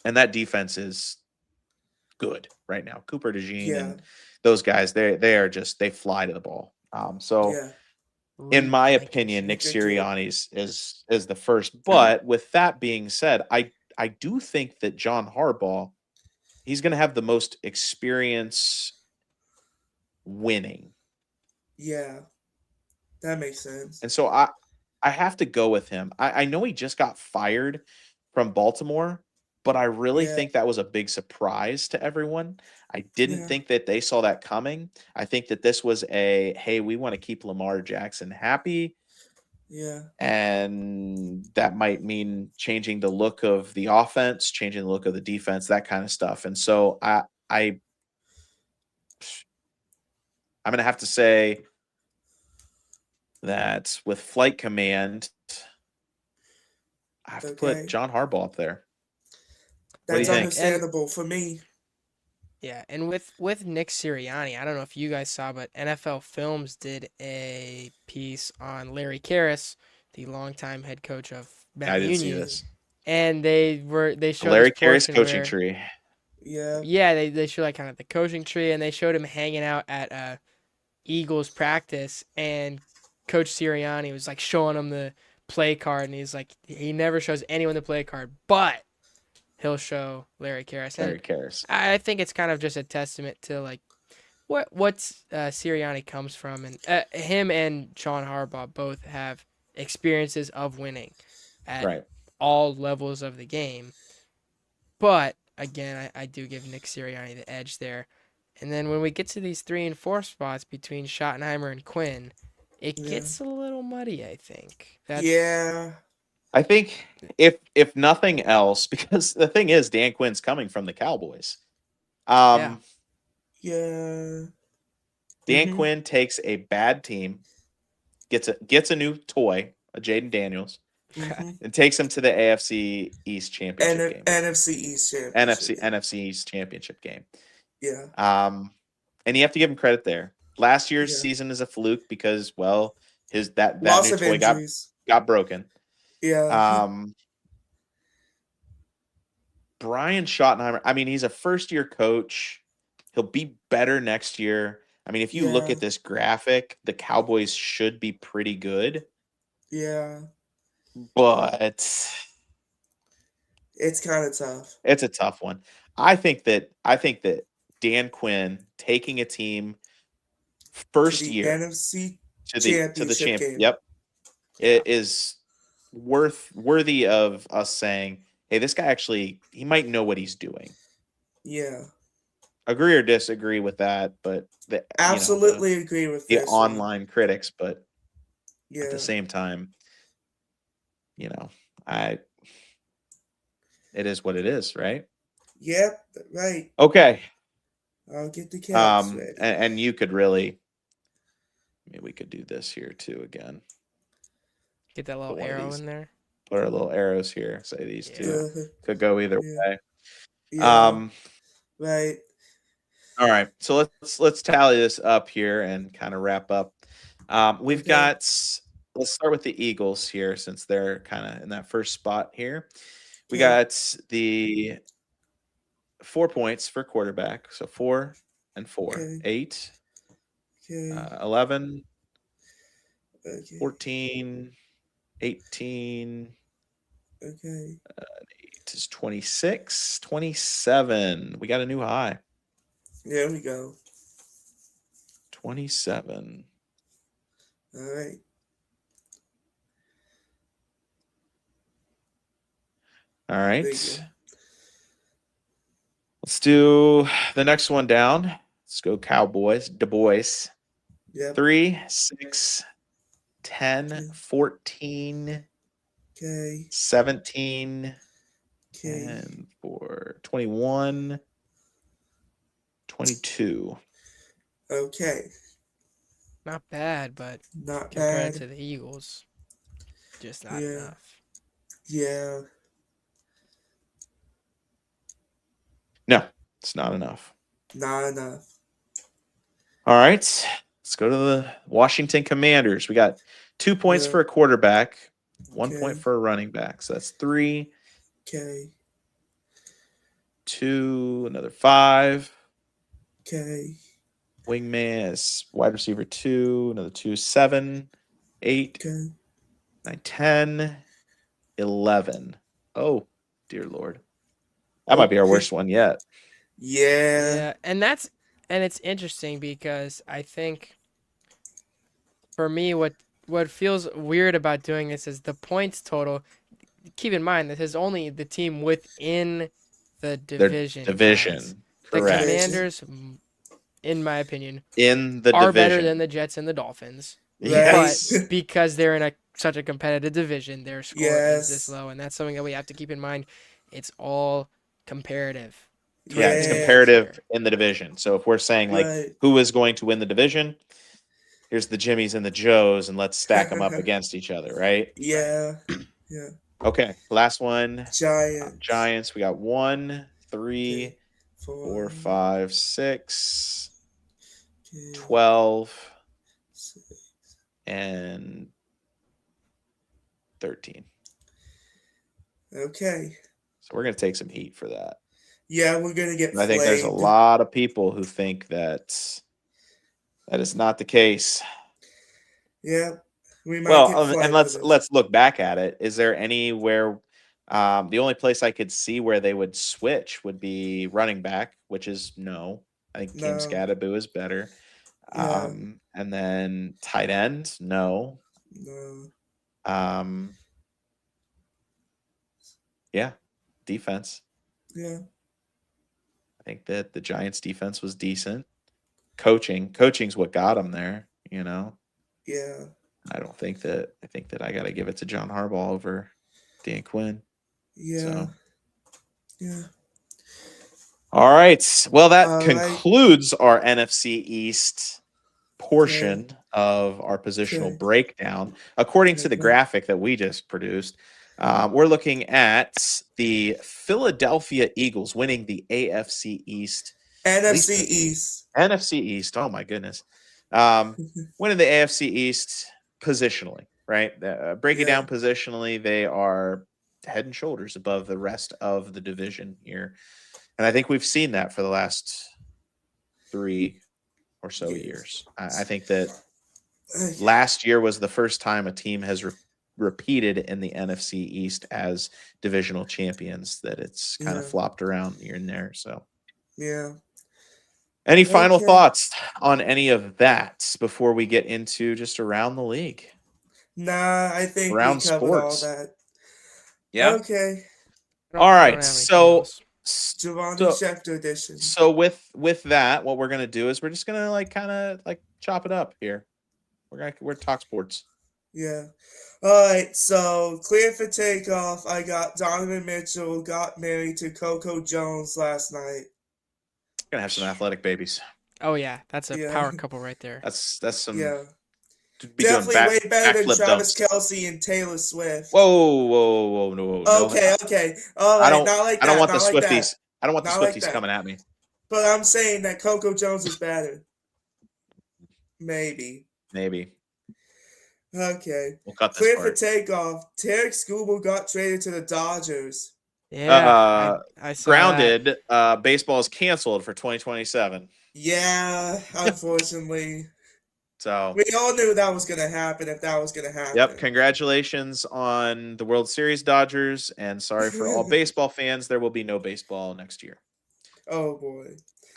and that defense is good right now. Cooper DeJean yeah, and those guys, they are just they fly to the ball. So yeah. in Reed my opinion, Nick Blankenship. They do. Sirianni's is the first. But with that being said, I do think that John Harbaugh, he's going to have the most experience winning. Yeah, that makes sense. And so I have to go with him. I know he just got fired from Baltimore, but I really Yeah, think that was a big surprise to everyone. I didn't yeah, think that they saw that coming. I think that this was a hey, we want to keep Lamar Jackson happy, yeah, and that might mean changing the look of the offense, changing the look of the defense, that kind of stuff. And so I'm going to have to say that with Flight Command, I have to put okay. John Harbaugh up there. What do That's you think? And understandable for me. yeah, and with Nick Sirianni, I don't know if you guys saw, but NFL Films did a piece on Larry Karras, the longtime head coach of I Mount didn't see Union, Yeah, this. and they The showed this Larry Karras portion coaching where tree. yeah, yeah, they show like kind of the coaching tree, and they showed him hanging out at Eagles practice, and Coach Sirianni was like showing him the play card, and he's like he never shows anyone the play card, but he'll show Larry Karras, Larry and Karras. I think it's kind of just a testament to like what's Sirianni comes from, and him and Sean Harbaugh both have experiences of winning at Right. all levels of the game. But again, I do give Nick Sirianni the edge there. And then when we get to these 3 and 4 spots between Schottenheimer and Quinn, it yeah, gets a little muddy. I think that's yeah, I think if nothing else, because the thing is Dan Quinn's coming from the Cowboys. yeah, Um yeah. Dan Mm-hmm. Quinn takes a bad team, gets a new toy, a Jaden Daniels, Mm-hmm. and takes him to the AFC East championship game. NFC East Championship. NFC East championship game. Yeah, And you have to give him credit there. Last year's yeah. season is a fluke because, well, his that Lots new of toy injuries. got broken. Yeah, Um, Brian Schottenheimer, I mean, he's a first year coach. He'll be better next year. I mean, if you look yeah, at this graphic, the Cowboys should be pretty good, yeah. but It's kind of tough it's a tough one. I think that Dan Quinn taking a team to first the year NFC to the Championship champ. game. Yep, yeah. it is worthy of us saying, "Hey, this guy actually he might know what he's doing." Yeah, Agree or disagree with that, but absolutely agree with the this one. online critics, but at the Yeah. same time, I it is what it is, right? Yep. Right. Okay. I'll get the caps ready. And you could really, maybe we could do this here too again. Get that little Put one of arrow these, in there. put our little arrows here. Say these two Yeah. could go either Yeah. way. Yeah. Um, Right. all right. So let's tally this up here and kind of wrap up. We've Okay. got let's start with the Eagles here since they're kind of in that first spot here. We Okay. got the 4 points for quarterback. So 4 and 4, Okay. 8, Okay. 11, Okay. 14, 18, Okay. 8 is 26. 27. We got a new high. There we go. 27. All right. All There right. you go. Let's do the next one down. Let's go Cowboys. Du Bois. Yep. 3, 6, 10, Okay. 14, Okay. 17, Okay. and 21, 22. Okay. Not bad, but Not compared bad. to the Eagles, just not Yeah. enough. Yeah. No, it's not enough. Not enough. All right. Let's go to the Washington Commanders. We got 2 points Yeah. for a quarterback, 1 point Okay. for a running back. So that's 3, Okay. 2, another 5. Okay. Wingman is wide receiver 2, another 2, 7, 8, Okay. 9, 10, 11. Oh, dear Lord. That might be our Okay. worst one yet. Yeah. Yeah, and it's interesting because I think for me what feels weird about doing this is the points total. Keep in mind this is only the team within the Their division, guys. division. The Correct. Commanders, in my opinion, In the are division. better than the Jets and the Dolphins. Yes. But because they're in such a competitive division, their score is this Yes. low, and that's something that we have to keep in mind. It's all comparative. Yeah, it's Yeah. comparative in the division. So if we're saying like Right. who is going to win the division, here's the Jimmies and the Joes, and let's stack them up against each other, right? Yeah. Yeah. Okay, last one. Giant. Giants. We got 1, 3, Okay. 4, 5, 6, Okay. 12, 6. and 13. Okay. So we're gonna take some heat for that. Yeah, we're gonna get And I think there's a flamed. lot of people who think that is not the case. Yeah. We might Well, get and flamed for this. let's look back at it. Is there anywhere? The only place I could see where they would switch would be running back, which is no. I think Kim No. Scadaboo is better. Yeah. And then tight end, no. No. Yeah, defense. Yeah. I think that the Giants' defense was decent. Coaching's what got them there. You know. Yeah. I think that I got to give it to John Harbaugh over Dan Quinn. Yeah. So. Yeah. All right. Well, that All concludes our NFC East portion Okay. of our positional Okay. breakdown. According to the Okay. graphic that we just produced, we're looking at the Philadelphia Eagles winning the AFC East. NFC East. NFC East. Oh, my goodness. Winning the AFC East positionally, right? Break it Yeah. down positionally, they are head and shoulders above the rest of the division here. And I think we've seen that for the last 3 or so Yes. years. I think that last year was the first time a team has repeated in the NFC East as divisional champions, that it's kind of Yeah. flopped around here and there. So, Yeah. any final Okay. thoughts on any of that before we get into just around the league? Nah, I think we Around covered all sports. that. Yeah. Okay. All I don't right. have anything So, else. JovanniSchefter edition. so with that, what we're gonna do is we're just gonna kind of chop it up here. We're talk sports. Yeah. All right. So clear for takeoff. I got Donovan Mitchell got married to Coco Jones last night. Gonna have some athletic babies. Oh yeah, that's a Yeah. power couple right there. That's some. Yeah. Be Definitely doing way better than backflip Travis dunks. Kelce and Taylor Swift. Whoa, no. Okay. Okay. All right. Not like that. I don't want not the like Swifties. that. I don't want the Not like Swifties that. coming at me. But I'm saying that Coco Jones is better. Maybe. Okay. We'll cut this Clear for part. takeoff. Tarek Skubal got traded to the Dodgers. Yeah, I saw Grounded. that. Baseball is canceled for 2027. Yeah, unfortunately. So, We all knew that was going to happen if that was going to yep, happen. congratulations on the World Series, Dodgers, and sorry for all baseball fans. There will be no baseball next year. Oh, boy.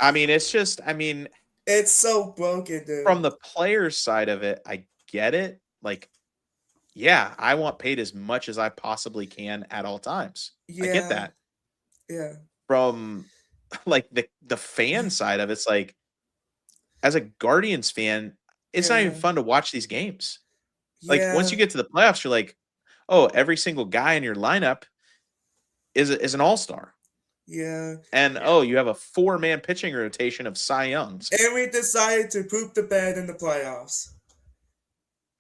I mean, it's just, I mean, It's so broken, from dude. the players' side of it, I get it. Like, yeah, I want paid as much as I possibly can at all times. I get Yeah. that. Yeah. From like the fan side of it, it's like, as a Guardians fan, it's not even Yeah. fun to watch these games. Like, once Yeah. you get to the playoffs, you're like, oh, every single guy in your lineup is an all-star. Yeah. And Yeah. oh, you have a 4-man pitching rotation of Cy Youngs. And we decided to poop the bed in the playoffs.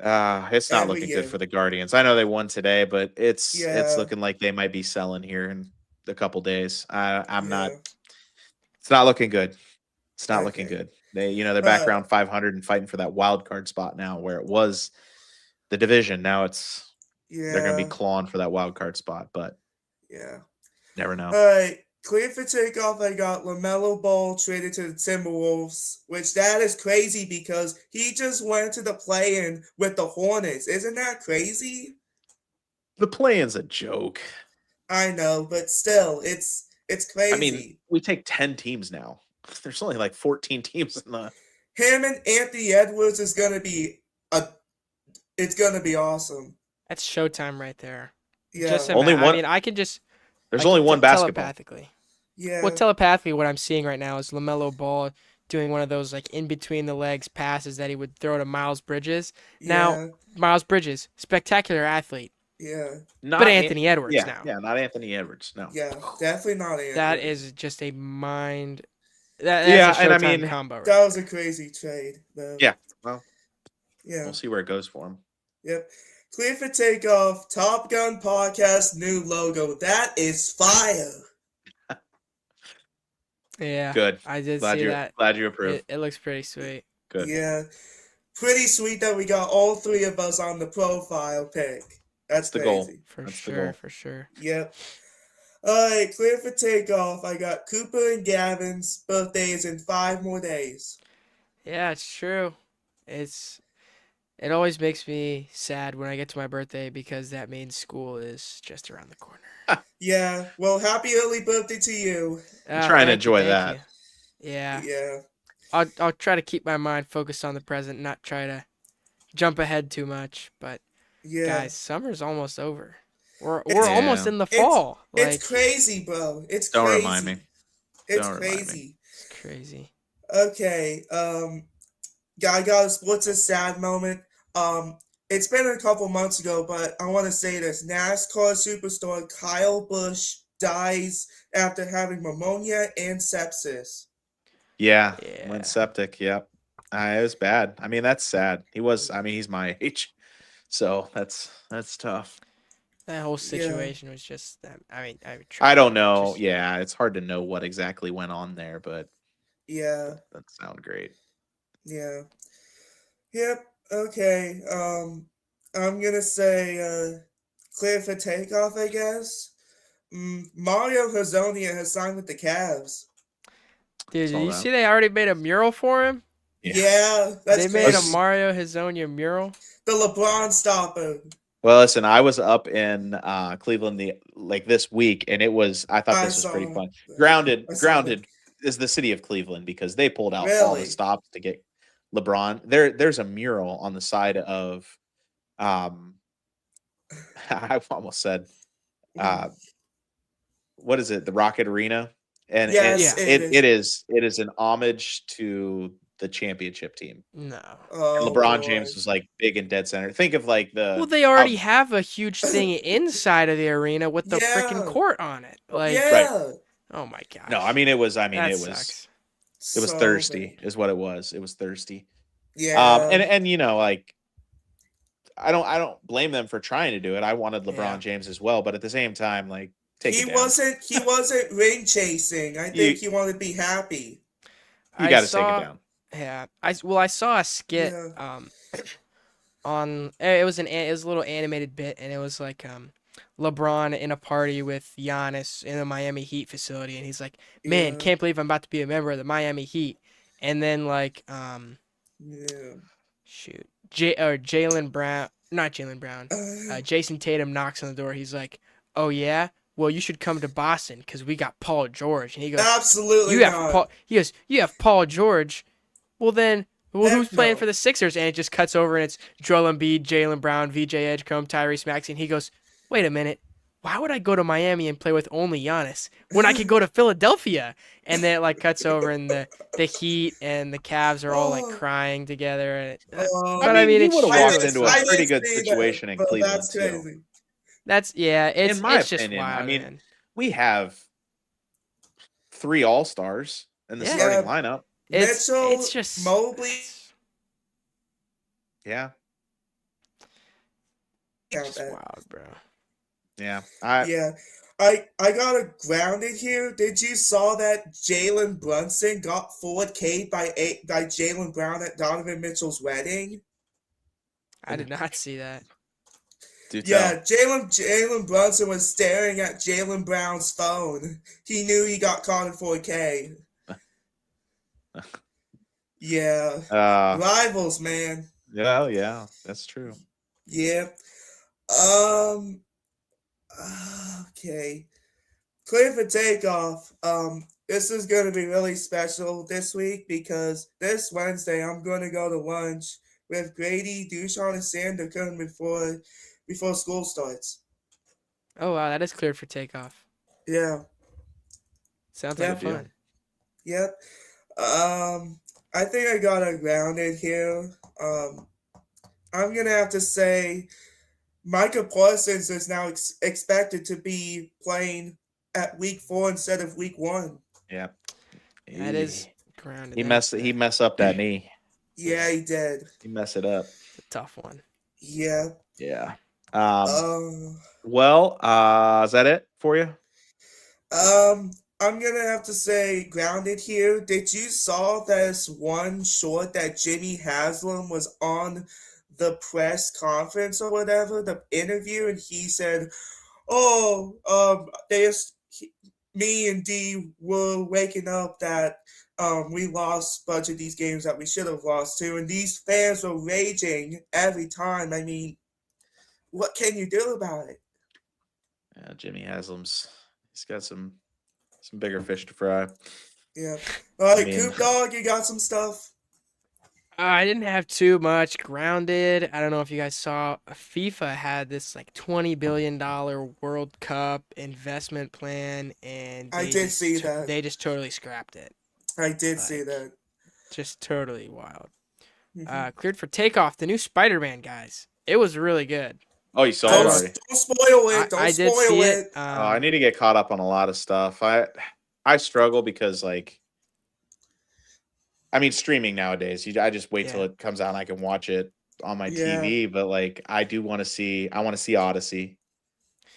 It's not Every looking good year. for the Guardians. I know they won today, but it's Yeah. looking like they might be selling here in a couple days. I'm not. Yeah. It's not looking good. It's not looking Okay. good. They're back around 500 and fighting for that wild card spot now, where it was the division. Now they're going to be Yeah. clawing for that wild card spot, but Yeah. never know. All right. Clear for takeoff. I got LaMelo Ball traded to the Timberwolves, which that is crazy because he just went to the play-in with the Hornets. Isn't that crazy? The play-in's a joke. I know, but still, it's crazy. I mean, we take 10 teams now. There's only like 14 teams in the. Him and Anthony Edwards is gonna be it's gonna be awesome. That's showtime right there. Yeah. Just Only I one- mean, I can just There's I only can one basketball. telepathically. Yeah. Well, telepathically, what I'm seeing right now is LaMelo Ball doing one of those like in between the legs passes that he would throw to Miles Bridges. Now, Miles Bridges, spectacular athlete, Yeah. Not but Anthony Edwards yeah, now. Yeah, not Anthony Edwards. No. Yeah. Definitely not Anthony. That is just a mind. That's Yeah, a and I Showtime mean, combo. Right That was there. a crazy trade, though. Yeah. Well, Yeah. we'll see where it goes for him. Yep. Clear for takeoff. Top Gun podcast new logo. That is fire. Yeah. Good. I did Glad see you that. glad you approve. It looks pretty sweet. Good. Yeah. Pretty sweet that we got all three of us on the profile pic. That's the crazy. goal. For That's the sure, goal. for sure. Yep. Alright, clear for takeoff. I got Cooper and Gavin's birthdays in 5 more days. Yeah, it's true. It always makes me sad when I get to my birthday because that means school is just around the corner. Yeah. Well, happy early birthday to you. I'm trying to Thank you, enjoy thank that. you. Yeah. Yeah. I'll try to keep my mind focused on the present, not try to jump ahead too much. But Yeah. guys, summer's almost over. We're It's- almost in the fall. It's crazy, bro. It's Don't crazy. remind me. It's Don't remind me. crazy. It's crazy. Okay. I got what's a sad moment? It's been a couple months ago, but I want to say this: NASCAR superstar Kyle Busch dies after having pneumonia and sepsis. Yeah. Yeah. Went septic. Yep. It was bad. I mean, that's sad. He's my age. So that's tough. That whole Yeah. situation was just. I mean, I don't know. just- Yeah, it's hard to know what exactly went on there, but Yeah. that sound great. Yeah. Yep. Okay. I'm gonna say clear for takeoff, I guess. Mario Hazonia has signed with the Cavs. Dude, did Saw you that. see they already made a mural for him? Yeah, that's They made a crazy. Mario Hazonia mural. The LeBron stopper. Well, listen, I was up in Cleveland this week, and I thought this was pretty fun. Grounded is the city of Cleveland because they pulled out all the Really? stops to get LeBron. There's a mural on the side of I almost said what is it? The Rocket Arena. And Yes, it is an homage to the championship team. No. And Oh, LeBron boy. James was like big in dead center. Think of like the Well, they already have a huge thing inside of the arena with the Yeah. freaking court on it. Like, Yeah. oh my gosh. No, I mean it was that it was sucks. it was So thirsty bad. is what it was. It was thirsty. Yeah. And you know, like I don't blame them for trying to do it. I wanted LeBron Yeah. James as well, but at the same time, like take he it down. wasn't ring chasing. I think he wanted to be happy. You I got to take saw- it down. Yeah. I saw a skit Yeah. on it was a little animated bit, and it was like LeBron in a party with Giannis in a Miami Heat facility, and he's like, "Man, Yeah. can't believe I'm about to be a member of the Miami Heat." And then like Yeah. shoot, Jalen Brown, not Jalen Brown, Uh, Jason Tatum knocks on the door. He's like, "Oh yeah, well you should come to Boston because we got Paul George." And he goes, absolutely "You have not. Paul." He goes, "You have Paul George." Well then, who's Heck playing no. for the Sixers? And it just cuts over and it's Joel Embiid, Jalen Brown, VJ Edgecombe, Tyrese Maxey. And he goes, "Wait a minute. Why would I go to Miami and play with only Giannis when I could go to Philadelphia?" And then it like cuts over and the Heat and the Cavs are all like Oh, crying together. I But I oh, mean, mean, he it's would have I walked didn't, true. into a I pretty didn't good see that, situation in but Cleveland that's too. crazy. That's yeah. In my It's just opinion, I wild, mean, man. we have 3 All-Stars in the Yeah. starting Yeah, lineup. It's Mitchell, just Mobley, it's, Yeah, it's count just that. wild, bro. yeah. Yeah. I got it grounded here. Did you saw that Jalen Brunson got 4K by Jalen Brown at Donovan Mitchell's wedding? I did not see that. Do Yeah, tell. Jalen Brunson was staring at Jalen Brown's phone. He knew he got caught in 4K. Yeah. Uh, Rivals, man. yeah, that's true. Yeah. Um okay. Clear for takeoff. This is gonna be really special this week because this Wednesday I'm gonna go to lunch with Grady, Dushan, and Sander coming before school starts. Oh wow, that is cleared for takeoff. Yeah. Sounds like Yep. Good deal. fun. Yep. I think I got it grounded here. I'm gonna have to say Micah Parsons is now expected to be playing at week 4 instead of week 1. Yeah, That is grounded. he That's mess up that knee. Yeah, he did. He mess it up. a tough one. Yeah. Yeah. Um. Well, is that it for you? I'm gonna have to say grounded here. Did you saw this one short that Jimmy Haslam was on the press conference or whatever, the interview, and he said, "Oh, me and D were waking up that we lost a bunch of these games that we should have lost to, and these fans were raging every time. I mean, what can you do about it?" Yeah, Jimmy he's got some bigger fish to fry. Yeah. All right, mean- Coop Dog, you got some stuff? I didn't have too much grounded. I don't know if you guys saw FIFA had this like $20 billion World Cup investment plan, and I did see that. They just totally scrapped it. I did see Like, that. Just totally wild. Mhm. Cleared for takeoff. The new Spider-Man, guys. It was really good. Oh, you saw it Don't, already. don't spoil it. Don't I did spoil see it. it. I need to get caught up on a lot of stuff. I struggle because I mean, streaming nowadays, I just wait till Yeah. it comes out and I can watch it on my Yeah. TV. But I want to see Odyssey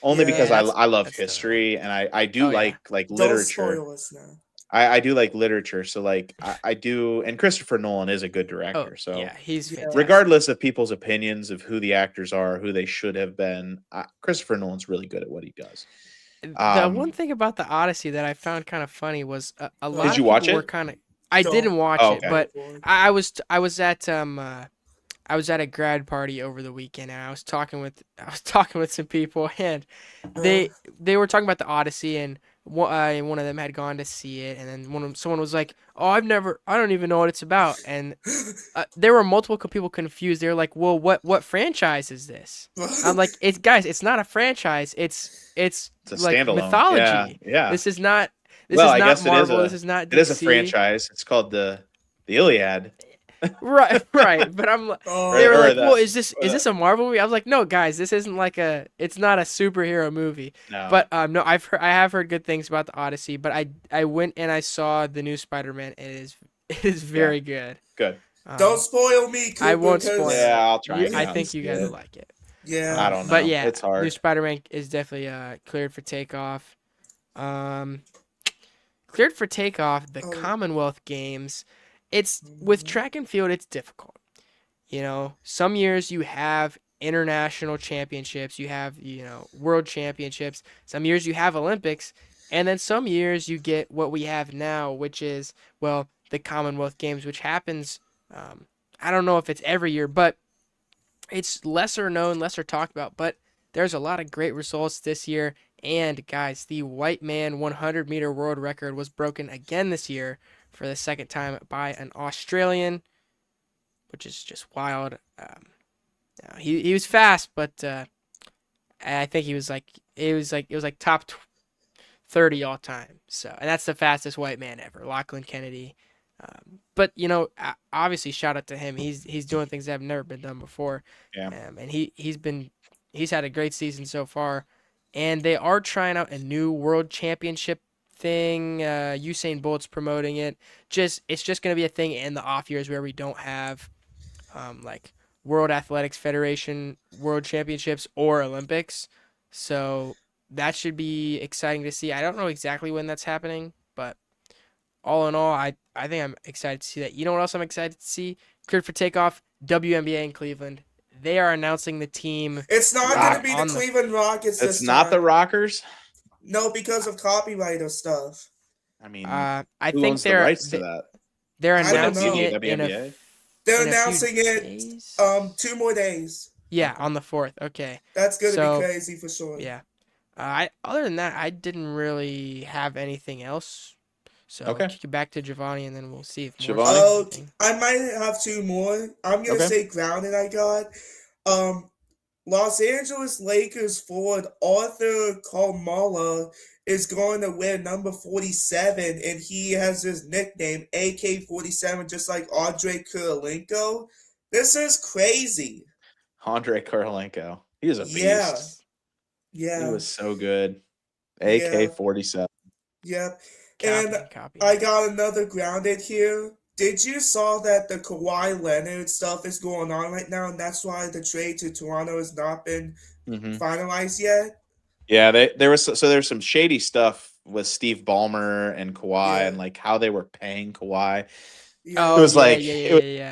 only because Yeah, I love that's the- history and I do Oh, yeah. like Don't literature. spoil us now. I do like literature, so I do, and Christopher Nolan is a good Oh, director. So yeah, he's Yeah. fantastic. regardless of people's opinions of who the actors are, who they should have been, Christopher Nolan's really good at what he does. The one thing about the Odyssey that I found kind of funny was a lot Did of you people watch were it? kind of. I Don't. didn't watch Oh, it, okay. but I was at I was at a grad party over the weekend, and I was talking with some people, and they were talking about the Odyssey, and one of them had gone to see it, and then someone was like, "Oh, I don't even know what it's about," and there were multiple people confused. They were like, "Well, what franchise is this?" I'm like, it's not a franchise. It's It's a like standalone. mythology. Yeah. This is not. This Well, is I not guess it is Marvel. a- This is not DC. It is a franchise. It's called the Iliad. Right. But I'm like, Oh, they were Or like, the- "Well, is this or the- a Marvel movie?" I was like, "No, guys, this isn't it's not a superhero movie." No. But no, I have heard good things about the Odyssey. But I went and I saw the new Spider-Man. It is very good. Good. don't spoil me, Coop. I won't because- spoil it. Yeah, I'll try. I not. think you guys Yeah. will like it. Yeah. I don't know. But yeah, it's hard. new Spider-Man is definitely cleared for takeoff. Cleared for takeoff. The Oh. Commonwealth Games. It's with track and field. It's difficult. You know, some years you have international championships. You have world championships. Some years you have Olympics, and then some years you get what we have now, which is the Commonwealth Games, which happens I don't know if it's every year, but it's lesser known, lesser talked about, but there's a lot of great results this year. And guys, the white man 100-meter world record was broken again this year for the second time by an Australian, which is just wild. He was fast, but I think it was like top 30 all time. So, and that's the fastest white man ever, Lachlan Kennedy. But obviously, shout out to him. He's doing things that have never been done before, Yeah. and he's had a great season so far. And they are trying out a new world championship thing. Usain Bolt's promoting it. It's just gonna be a thing in the off years where we don't have like World Athletics Federation World Championships or Olympics. So that should be exciting to see. I don't know exactly when that's happening, but all in all, I think I'm excited to see that. You know what else I'm excited to see? Cleared for takeoff, WNBA in Cleveland. They are announcing the team. It's not going to be the Cleveland Rockets It's this not time. the Rockers? No, because of copyright or stuff. I mean, I who think owns the rights to that? They're I don't announcing know. it WNBA? They're in a few announcing it days? 2 more days. Yeah, on the 4th. Okay. That's going to So, be crazy for sure. Yeah. Other than that, I didn't really have anything else. So Okay. kick it back to Giovanni, and then we'll see if Giovanni? Oh, I might have 2 more. I'm going to Okay. say grounded I got. Los Angeles Lakers forward Arthur Kalmala is going to wear number 47, and he has his nickname AK-47, just like Andre Kirilenko. This is crazy. Andre Kirilenko. He was a beast. Yeah. He was so good. Yeah. AK-47. Yep. Copy. I got another grounded here. Did you saw that the Kawhi Leonard stuff is going on right now, and that's why the trade to Toronto has not been finalized yet? Yeah, there's some shady stuff with Steve Ballmer and Kawhi and like how they were paying Kawhi. Yeah. It was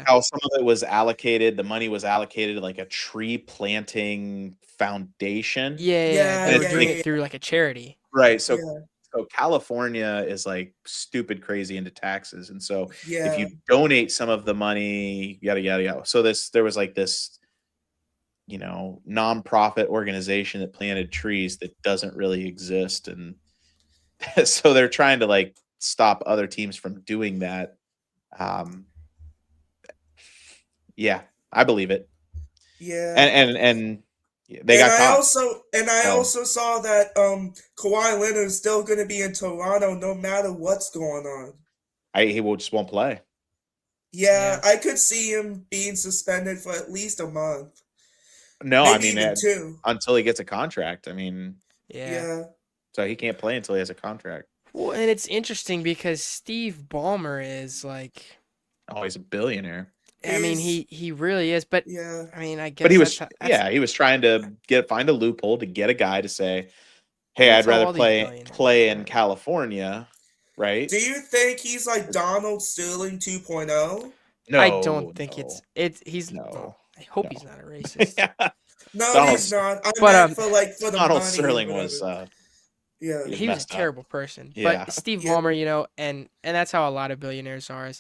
how some of it was allocated. The money was allocated to like a tree planting foundation. Yeah. They were doing it through like a charity. Right. So California is like stupid crazy into taxes. And so if you donate some of the money, yada, yada, yada. So there was like this, nonprofit organization that planted trees that doesn't really exist. And so they're trying to like stop other teams from doing that. Yeah, I believe it. Yeah. And they got caught. I also saw that Kawhi Leonard is still going to be in Toronto no matter what's going on. He just won't play. Yeah, I could see him being suspended for at least a month. No, maybe I mean even 2 until he gets a contract. I mean, yeah. So he can't play until he has a contract. Well, and it's interesting because Steve Ballmer is like, he's a billionaire. I mean, he really is, but yeah. I mean, I guess. But he was he was trying to find a loophole to get a guy to say, "Hey, I'd rather play in California," right? Do you think he's like Donald Sterling 2.0? No, I don't think he's no. I hope he's not a racist. No, he's not. I meant for the Donald money. Sterling was. He was a terrible person. Yeah. But Steve Ballmer, and that's how a lot of billionaires are.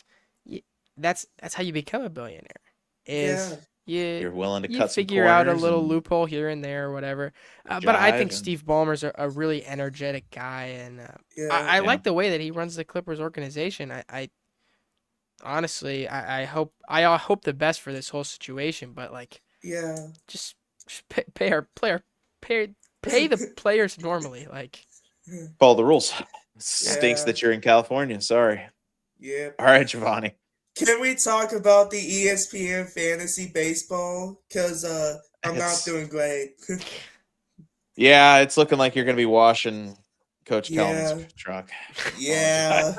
That's how you become a billionaire. You're willing to cut some figure out a little loophole here and there or whatever. But I think Steve Ballmer's a really energetic guy, and I like the way that he runs the Clippers organization. I honestly, I hope the best for this whole situation. But like, just pay the players normally. Like, follow the rules. Stinks that you're in California. Sorry. Yeah. All right, Giovanni. Can we talk about the ESPN fantasy baseball? Because I'm not doing great. Yeah, it's looking like you're going to be washing Coach Kelman's truck. Yeah.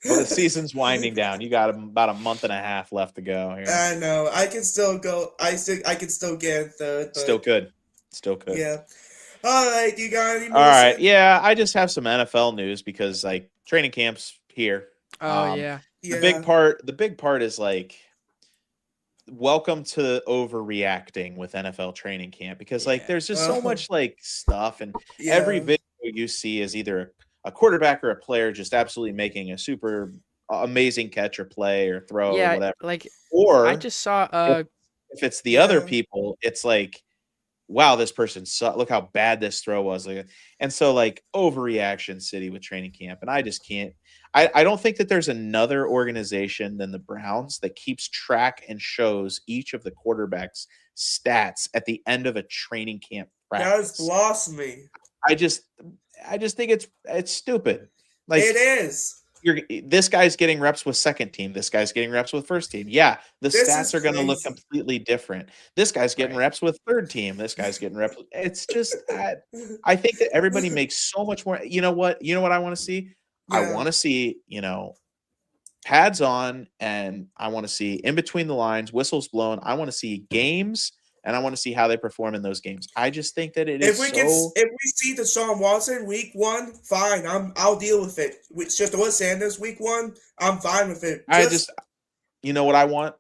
Well, the season's winding down. You got about a month and a half left to go here. I know. I can still go. I can still get in third. But... Still good. Yeah. All right. You got any more? All right. Yeah, I just have some NFL news because like training camp's here. Oh yeah. The big part is like welcome to overreacting with NFL training camp because like there's just so much like stuff and every video you see is either a quarterback or a player just absolutely making a super amazing catch or play or throw or Yeah, whatever. like I Or just saw if it's the other Yeah. people, it's like, wow, this person look how bad this throw was. Like, and so like overreaction city with training camp. And I just can't. I don't think that there's another organization than the Browns that keeps track and shows each of the quarterbacks' stats at the end of a training camp That is practice. blasphemy. I just think it's stupid. Like It is. this guy's getting reps with second team. This guy's getting reps with first team. Yeah, the This stats is are going to look crazy. completely different. This guy's getting Right. reps with third team. This guy's getting reps. It's just I think that everybody makes so much more. You know what? I want to see? I Yeah. want to see, pads on, and I want to see in between the lines, whistles blown. I want to see games, and I want to see how they perform in those games. I just think that it is If we see Deshaun Watson week 1, fine. I'll deal with it. It's just what Sanders week 1, I'm fine with it. you know what I want?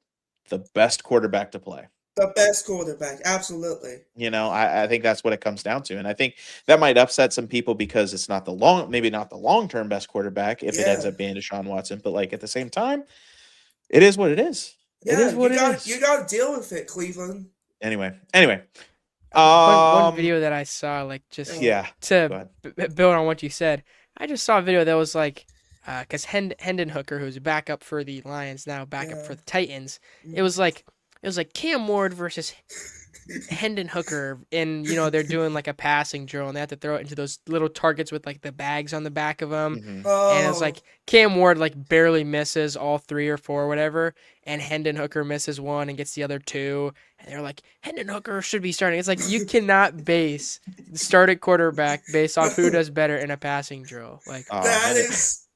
The best quarterback to play. The best quarterback, absolutely. I think that's what it comes down to. And I think that might upset some people because it's not maybe not the long-term best quarterback if it ends up being Deshaun Watson. But like at the same time, it is what it is. Yeah, it is what it is. You got to deal with it, Cleveland. Anyway. One video that I saw, like just to build on what you said, I just saw a video that was like, because Hendon Hooker, who's a backup for the Lions now, backup for the Titans, it was like Cam Ward versus Hendon Hooker, and they're doing like a passing drill, and they have to throw it into those little targets with like the bags on the back of them, and it's like Cam Ward like barely misses all 3 or 4 or whatever, and Hendon Hooker misses 1 and gets the other 2, and they're like, Hendon Hooker should be starting. It's like you cannot base the starting quarterback based off who does better in a passing drill. Like that is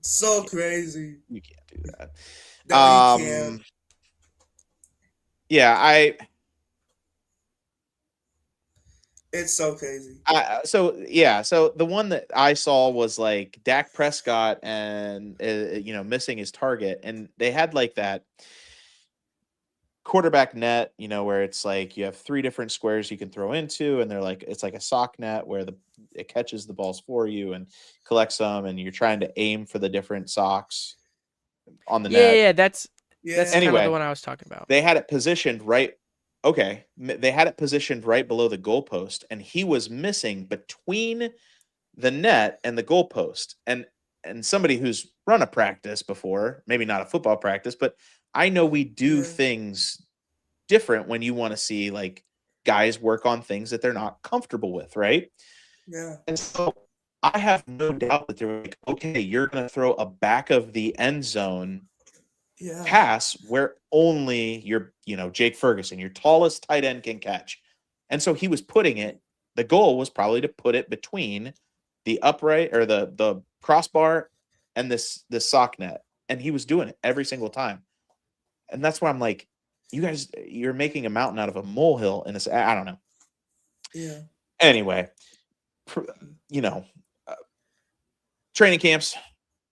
so crazy. You can't do that. No, you can't. Yeah, it's so crazy. So the one that I saw was like Dak Prescott and missing his target, and they had like that quarterback net, where it's like you have 3 different squares you can throw into, and they're like it's like a sock net where it catches the balls for you and collects them, and you're trying to aim for the different socks on the net. Yeah, that's anyway, kind of the one I was talking about. They had it positioned right. Okay, they had it positioned right below the goalpost, and he was missing between the net and the goalpost. And somebody who's run a practice before, maybe not a football practice, but I know we do things different when you want to see like guys work on things that they're not comfortable with, right? Yeah. And so I have no doubt that they're like, okay, you're going to throw a back of the end zone pass where only your, Jake Ferguson, your tallest tight end, can catch. And so he was putting it, the goal was probably to put it between the upright or the crossbar and this sock net. And he was doing it every single time. And that's why I'm like, you guys, you're making a mountain out of a molehill in this. I don't know. Yeah. Anyway, training camps,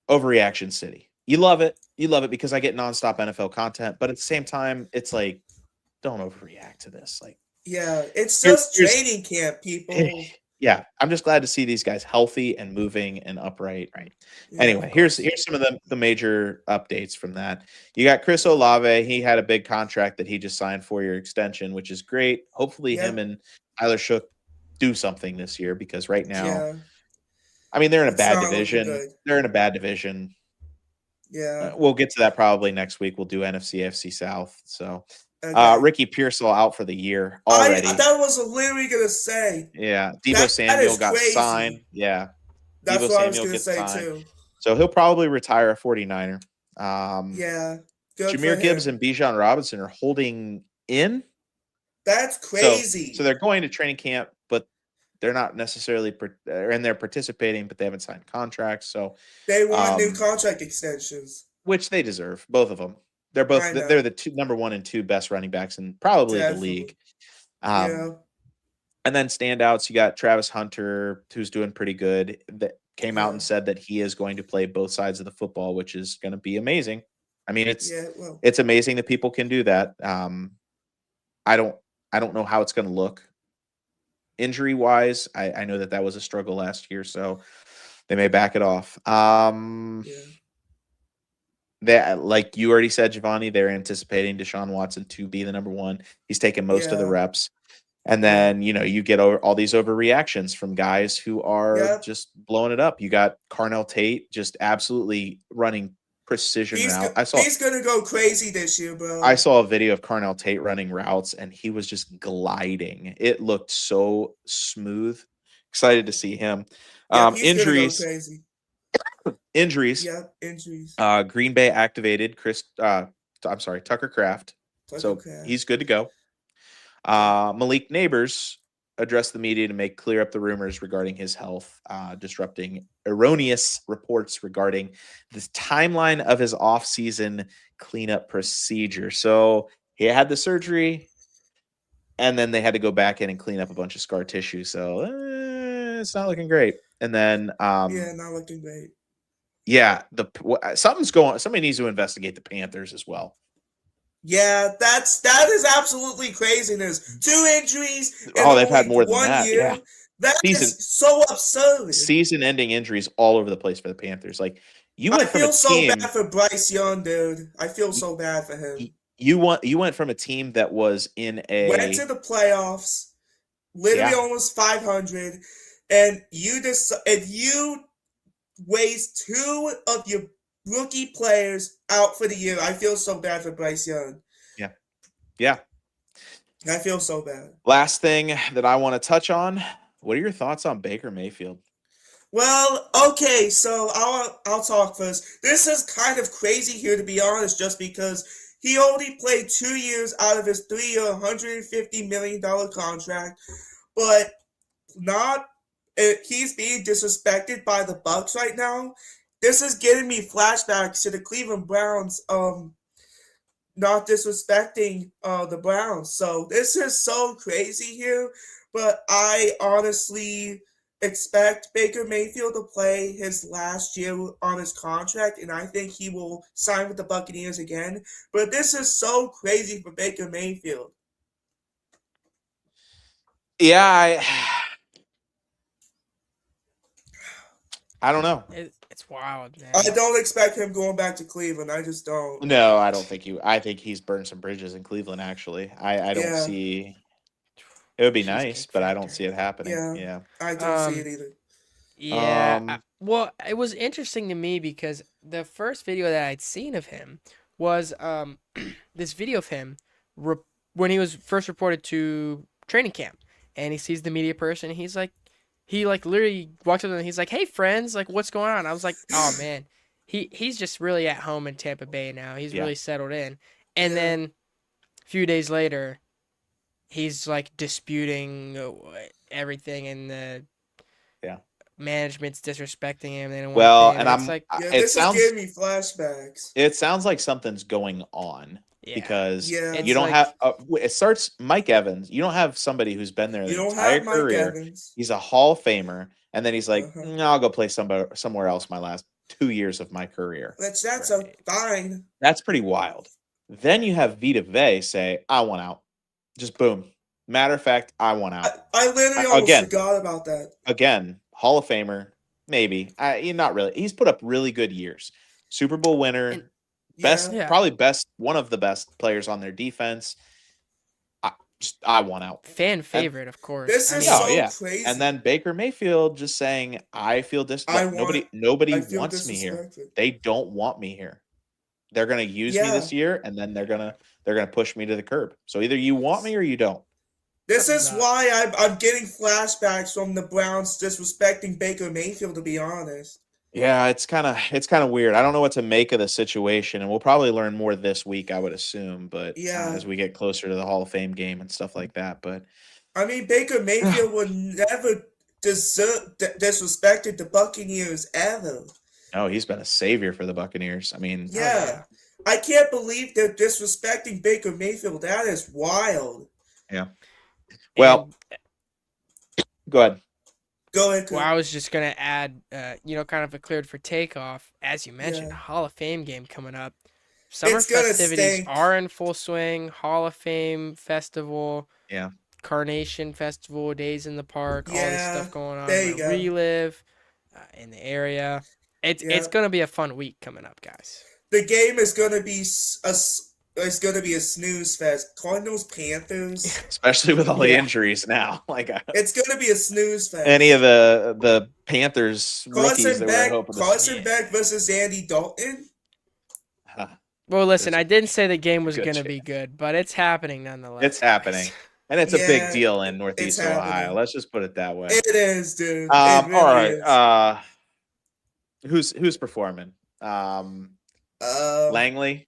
overreaction city. You love it. You love it because I get nonstop NFL content. But at the same time, it's like, don't overreact to this. Like, yeah, it's just training camp, people. Yeah, I'm just glad to see these guys healthy and moving and upright. Right. Yeah, anyway, here's some of the major updates from that. You got Chris Olave. He had a big contract that he just signed 4-year extension, which is great. Hopefully him and Tyler Shook do something this year because right now, I mean, they're in a bad division. They're in a bad division. Yeah. We'll get to that probably next week. We'll do NFC, AFC South. So Ricky Pearsall out for the year already. That was literally going to say. Yeah. Debo Samuel got signed. Yeah. That's Debo what Samuel I was going to say too. So he'll probably retire a 49er. Yeah. Jahmyr Gibbs and Bijan Robinson are holding in. That's crazy. So they're going to training camp, but they're not necessarily and they're participating, but they haven't signed contracts. So they want new contract extensions, which they deserve. Both of them. They're the number 1 and 2 best running backs in probably the league. And then standouts, you got Travis Hunter, who's doing pretty good. That came out and said that he is going to play both sides of the football, which is going to be amazing. I mean, it's amazing that people can do that. I don't know how it's going to look injury wise. I know that was a struggle last year, so they may back it off. That, like you already said, Giovanni, they're anticipating Deshaun Watson to be the number one. He's taking most of the Yeah. reps. And Yeah. then, you get all these overreactions from guys who are Yep. just blowing it up. You got Carnell Tate just absolutely running precision route. He's gonna go crazy this year, I bro. saw a video of Carnell Tate running routes, and he was just gliding. It looked so smooth. Excited to see him. Yep, he's gonna go Injuries. crazy. Injuries. Yep, injuries. Green Bay activated Tucker Kraft. Tucker So Craft. he's good to go. Malik Neighbors addressed the media to clear up the rumors regarding his health, disrupting erroneous reports regarding the timeline of his offseason cleanup procedure. So he had the surgery, and then they had to go back in and clean up a bunch of scar tissue. So it's not looking great. And then, Yeah, not looking great. yeah, something's going. Somebody needs to investigate the Panthers as well. Yeah, that is absolutely craziness. 2 injuries in they've had only more than 1 that. year. Yeah. That is so absurd. Season-ending injuries all over the place for the Panthers. Like you I went from a feel so team. bad for Bryce Young, dude. I feel so bad for him. You went from a team that was in Went to the playoffs, literally almost 500, and you waste 2 of your rookie players out for the year. I feel so bad for Bryce Young. Yeah. I feel so bad. Last thing that I want to touch on. What are your thoughts on Baker Mayfield? Well, okay, so I'll talk first. This is kind of crazy here, to be honest, just because he only played 2 years out of his 3-year, $150 million contract, but he's being disrespected by the Bucs right now. This is getting me flashbacks to the Cleveland Browns, not disrespecting the Browns. So this is so crazy here, but I honestly expect Baker Mayfield to play his last year on his contract, and I think he will sign with the Buccaneers again. But this is so crazy for Baker Mayfield. Yeah, I don't know. It's wild, man. I don't expect him going back to Cleveland. I just don't. No, I don't think I think he's burned some bridges in Cleveland. Actually, I don't see. It would be nice, but I don't see it happening. Yeah. I don't see it either. Yeah. Well, it was interesting to me because the first video that I'd seen of him was this video of him when he was first reported to training camp, and he sees the media person. And he literally walks up to them and he's like, "Hey friends, like what's going on?" I was like, "Oh man, he's just really at home in Tampa Bay now. He's really settled in." And then a few days later, he's like disputing everything, and the management's disrespecting him. They don't want to pay him. It's like, this is giving me flashbacks. It sounds like something's going on. Because you don't like, have it starts Mike Evans. You don't have somebody who's been there the entire career. Evans. He's a Hall of Famer, and then he's like, I'll go play somewhere else my last 2 years of my career. That's fine. That's pretty wild. Then you have Vita Vey say, I want out. Just boom. Matter of fact, I want out. I literally almost forgot about that. Again, Hall of Famer, maybe. Not really. He's put up really good years. Super Bowl winner. Probably one of the best players on their defense. I want out. Fan favorite, of course. This is so crazy. And then Baker Mayfield just saying, "I feel nobody wants me here. They don't want me here. They're gonna use me this year, and then they're gonna push me to the curb. So either you want me or you don't." This is why I'm getting flashbacks from the Browns disrespecting Baker Mayfield, to be honest. Yeah, it's kind of weird. I don't know what to make of the situation, and we'll probably learn more this week, I would assume. But as we get closer to the Hall of Fame game and stuff like that, but I mean, Baker Mayfield would never disrespected the Buccaneers ever. No, he's been a savior for the Buccaneers. I mean, I can't believe they're disrespecting Baker Mayfield. That is wild. Yeah. Well, go ahead. Go ahead. Well, I was just gonna add, kind of a cleared for takeoff, as you mentioned, Hall of Fame game coming up. Summer festivities are in full swing. Hall of Fame festival, Carnation Festival, Days in the Park, all this stuff going on. There you go. Relive in the area. It's gonna be a fun week coming up, guys. the game is gonna be it's gonna be a snooze fest. Cardinals Panthers. Especially with all the Yeah. injuries now. Like It's gonna be a snooze fest. any of the Panthers rookies that we're hoping to see. Carson Beck versus Andy Dalton. Well, listen, There's I didn't say the game was good going to be chance. good, but it's happening nonetheless. It's happening. And it's a Yeah, big deal in Northeast it's Ohio. happening. Let's just put it that way. It is, dude. All It really right. is. Who's performing? Langley?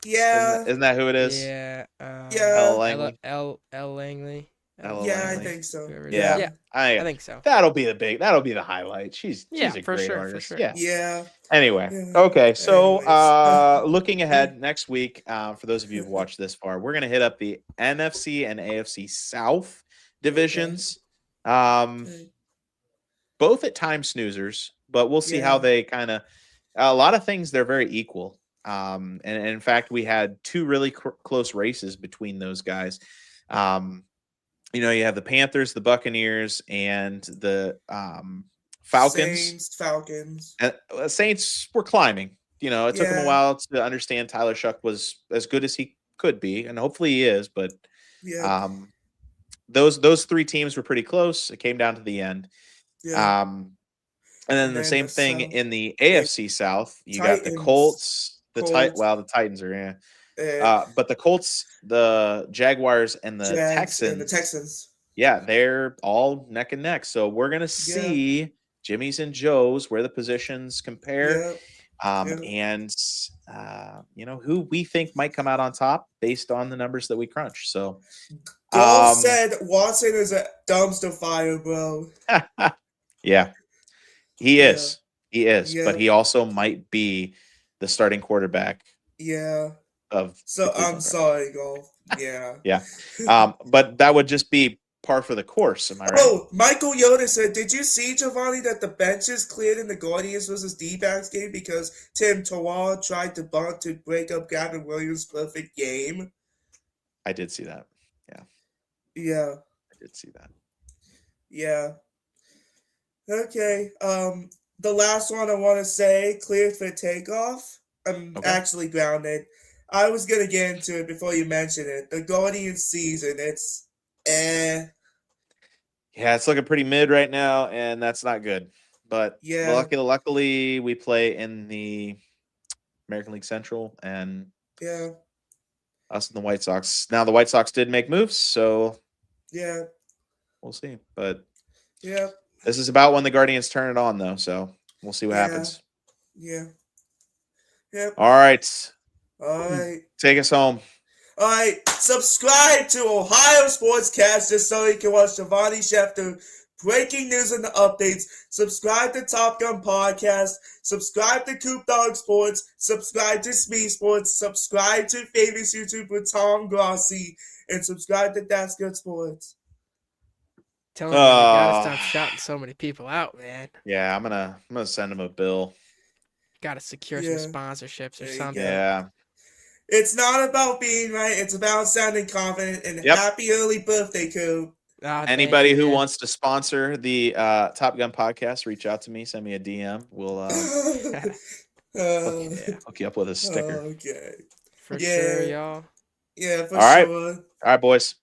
Yeah. Isn't that who it is? Yeah. Yeah. L. Langley. L. Langley. L. Yeah, I Langley. think so. Whoever it Yeah. is. Yeah, I I think so. that'll be the highlight. She's Yeah, a for great sure, for artist. sure. Yeah. Yeah. Anyway, Yeah. okay. So Anyways. looking ahead next week, for those of you who've watched this far, we're gonna hit up the NFC and AFC South divisions. Okay. Both at time snoozers, but we'll see how Yeah. they kind of a lot of things they're very equal. And in fact, we had two really close races between those guys. You know, you have the Panthers, the Buccaneers, and the Falcons. Falcons. And Saints were climbing. You know, it took them a Yeah. while to understand Tyler Shuck was as good as he could be, and hopefully he is. But Yeah. those three teams were pretty close. It came down to the end. Yeah. And then the then same the thing South. in the AFC South. You got the Titans. Colts, Colts. Well, the Titans are yeah. Uh, But the Colts, the Jaguars, and the Jags Texans. and the Texans. Yeah, they're all neck and neck. So we're gonna see Jimmy's and Joe's where the positions compare. Yeah. And you know who we think might come out on top based on the numbers that we crunch. So Golf said Watson is a dumpster fire, bro. yeah, he Yeah. is. He is, Yeah. but he also might be the starting quarterback Yeah. of So the Cleveland I'm Browns. sorry, Golf. Yeah. Yeah. But that would just be par for the course, am I right? Oh, Michael Yoda said, did you see, Giovanni, that the benches cleared in the Guardians versus D-backs game because Tim Tawala tried to bunt to break up Gavin Williams' perfect game? I did see that. Yeah. I did see that. Yeah. Okay. The last one I want to say, cleared for takeoff. I'm Okay. actually grounded. I was gonna get into it before you mentioned it. The Guardians season, it's Yeah, it's looking pretty mid right now, and that's not good. But Yeah. luckily, we play in the American League Central, and yeah, us and the White Sox. Now, the White Sox did make moves, so yeah, we'll see. But yeah, this is about when the Guardians turn it on, though, so we'll see what Yeah. happens. yeah. Yep. All right, All right. take us home. All right. Subscribe to Ohio Sportscast just so you can watch JovanniSchefter breaking news and the updates. Subscribe to Top Gun Podcast. Subscribe to Coop Dog Sports. Subscribe to Smee Sports. Subscribe to famous YouTuber Tom Grossi. And subscribe to That's Good Sports. Tell him you gotta stop shouting so many people out, man. Yeah, I'm gonna send him a bill. Gotta secure Yeah. some sponsorships or There you something. go. Yeah. It's not about being right. It's about sounding confident. And Yep. happy early birthday, Coop. Thank Anybody you, who man. wants to sponsor the Top Gun podcast, reach out to me. Send me a DM. We'll hook you up with a sticker. Okay. For Yeah. sure, y'all. Yeah, for All right. sure. All right, boys.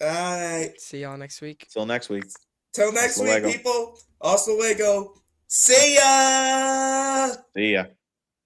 All right. See y'all next week. Till next week. Till next Hasta week, luego. people. Hasta luego. See ya. See ya.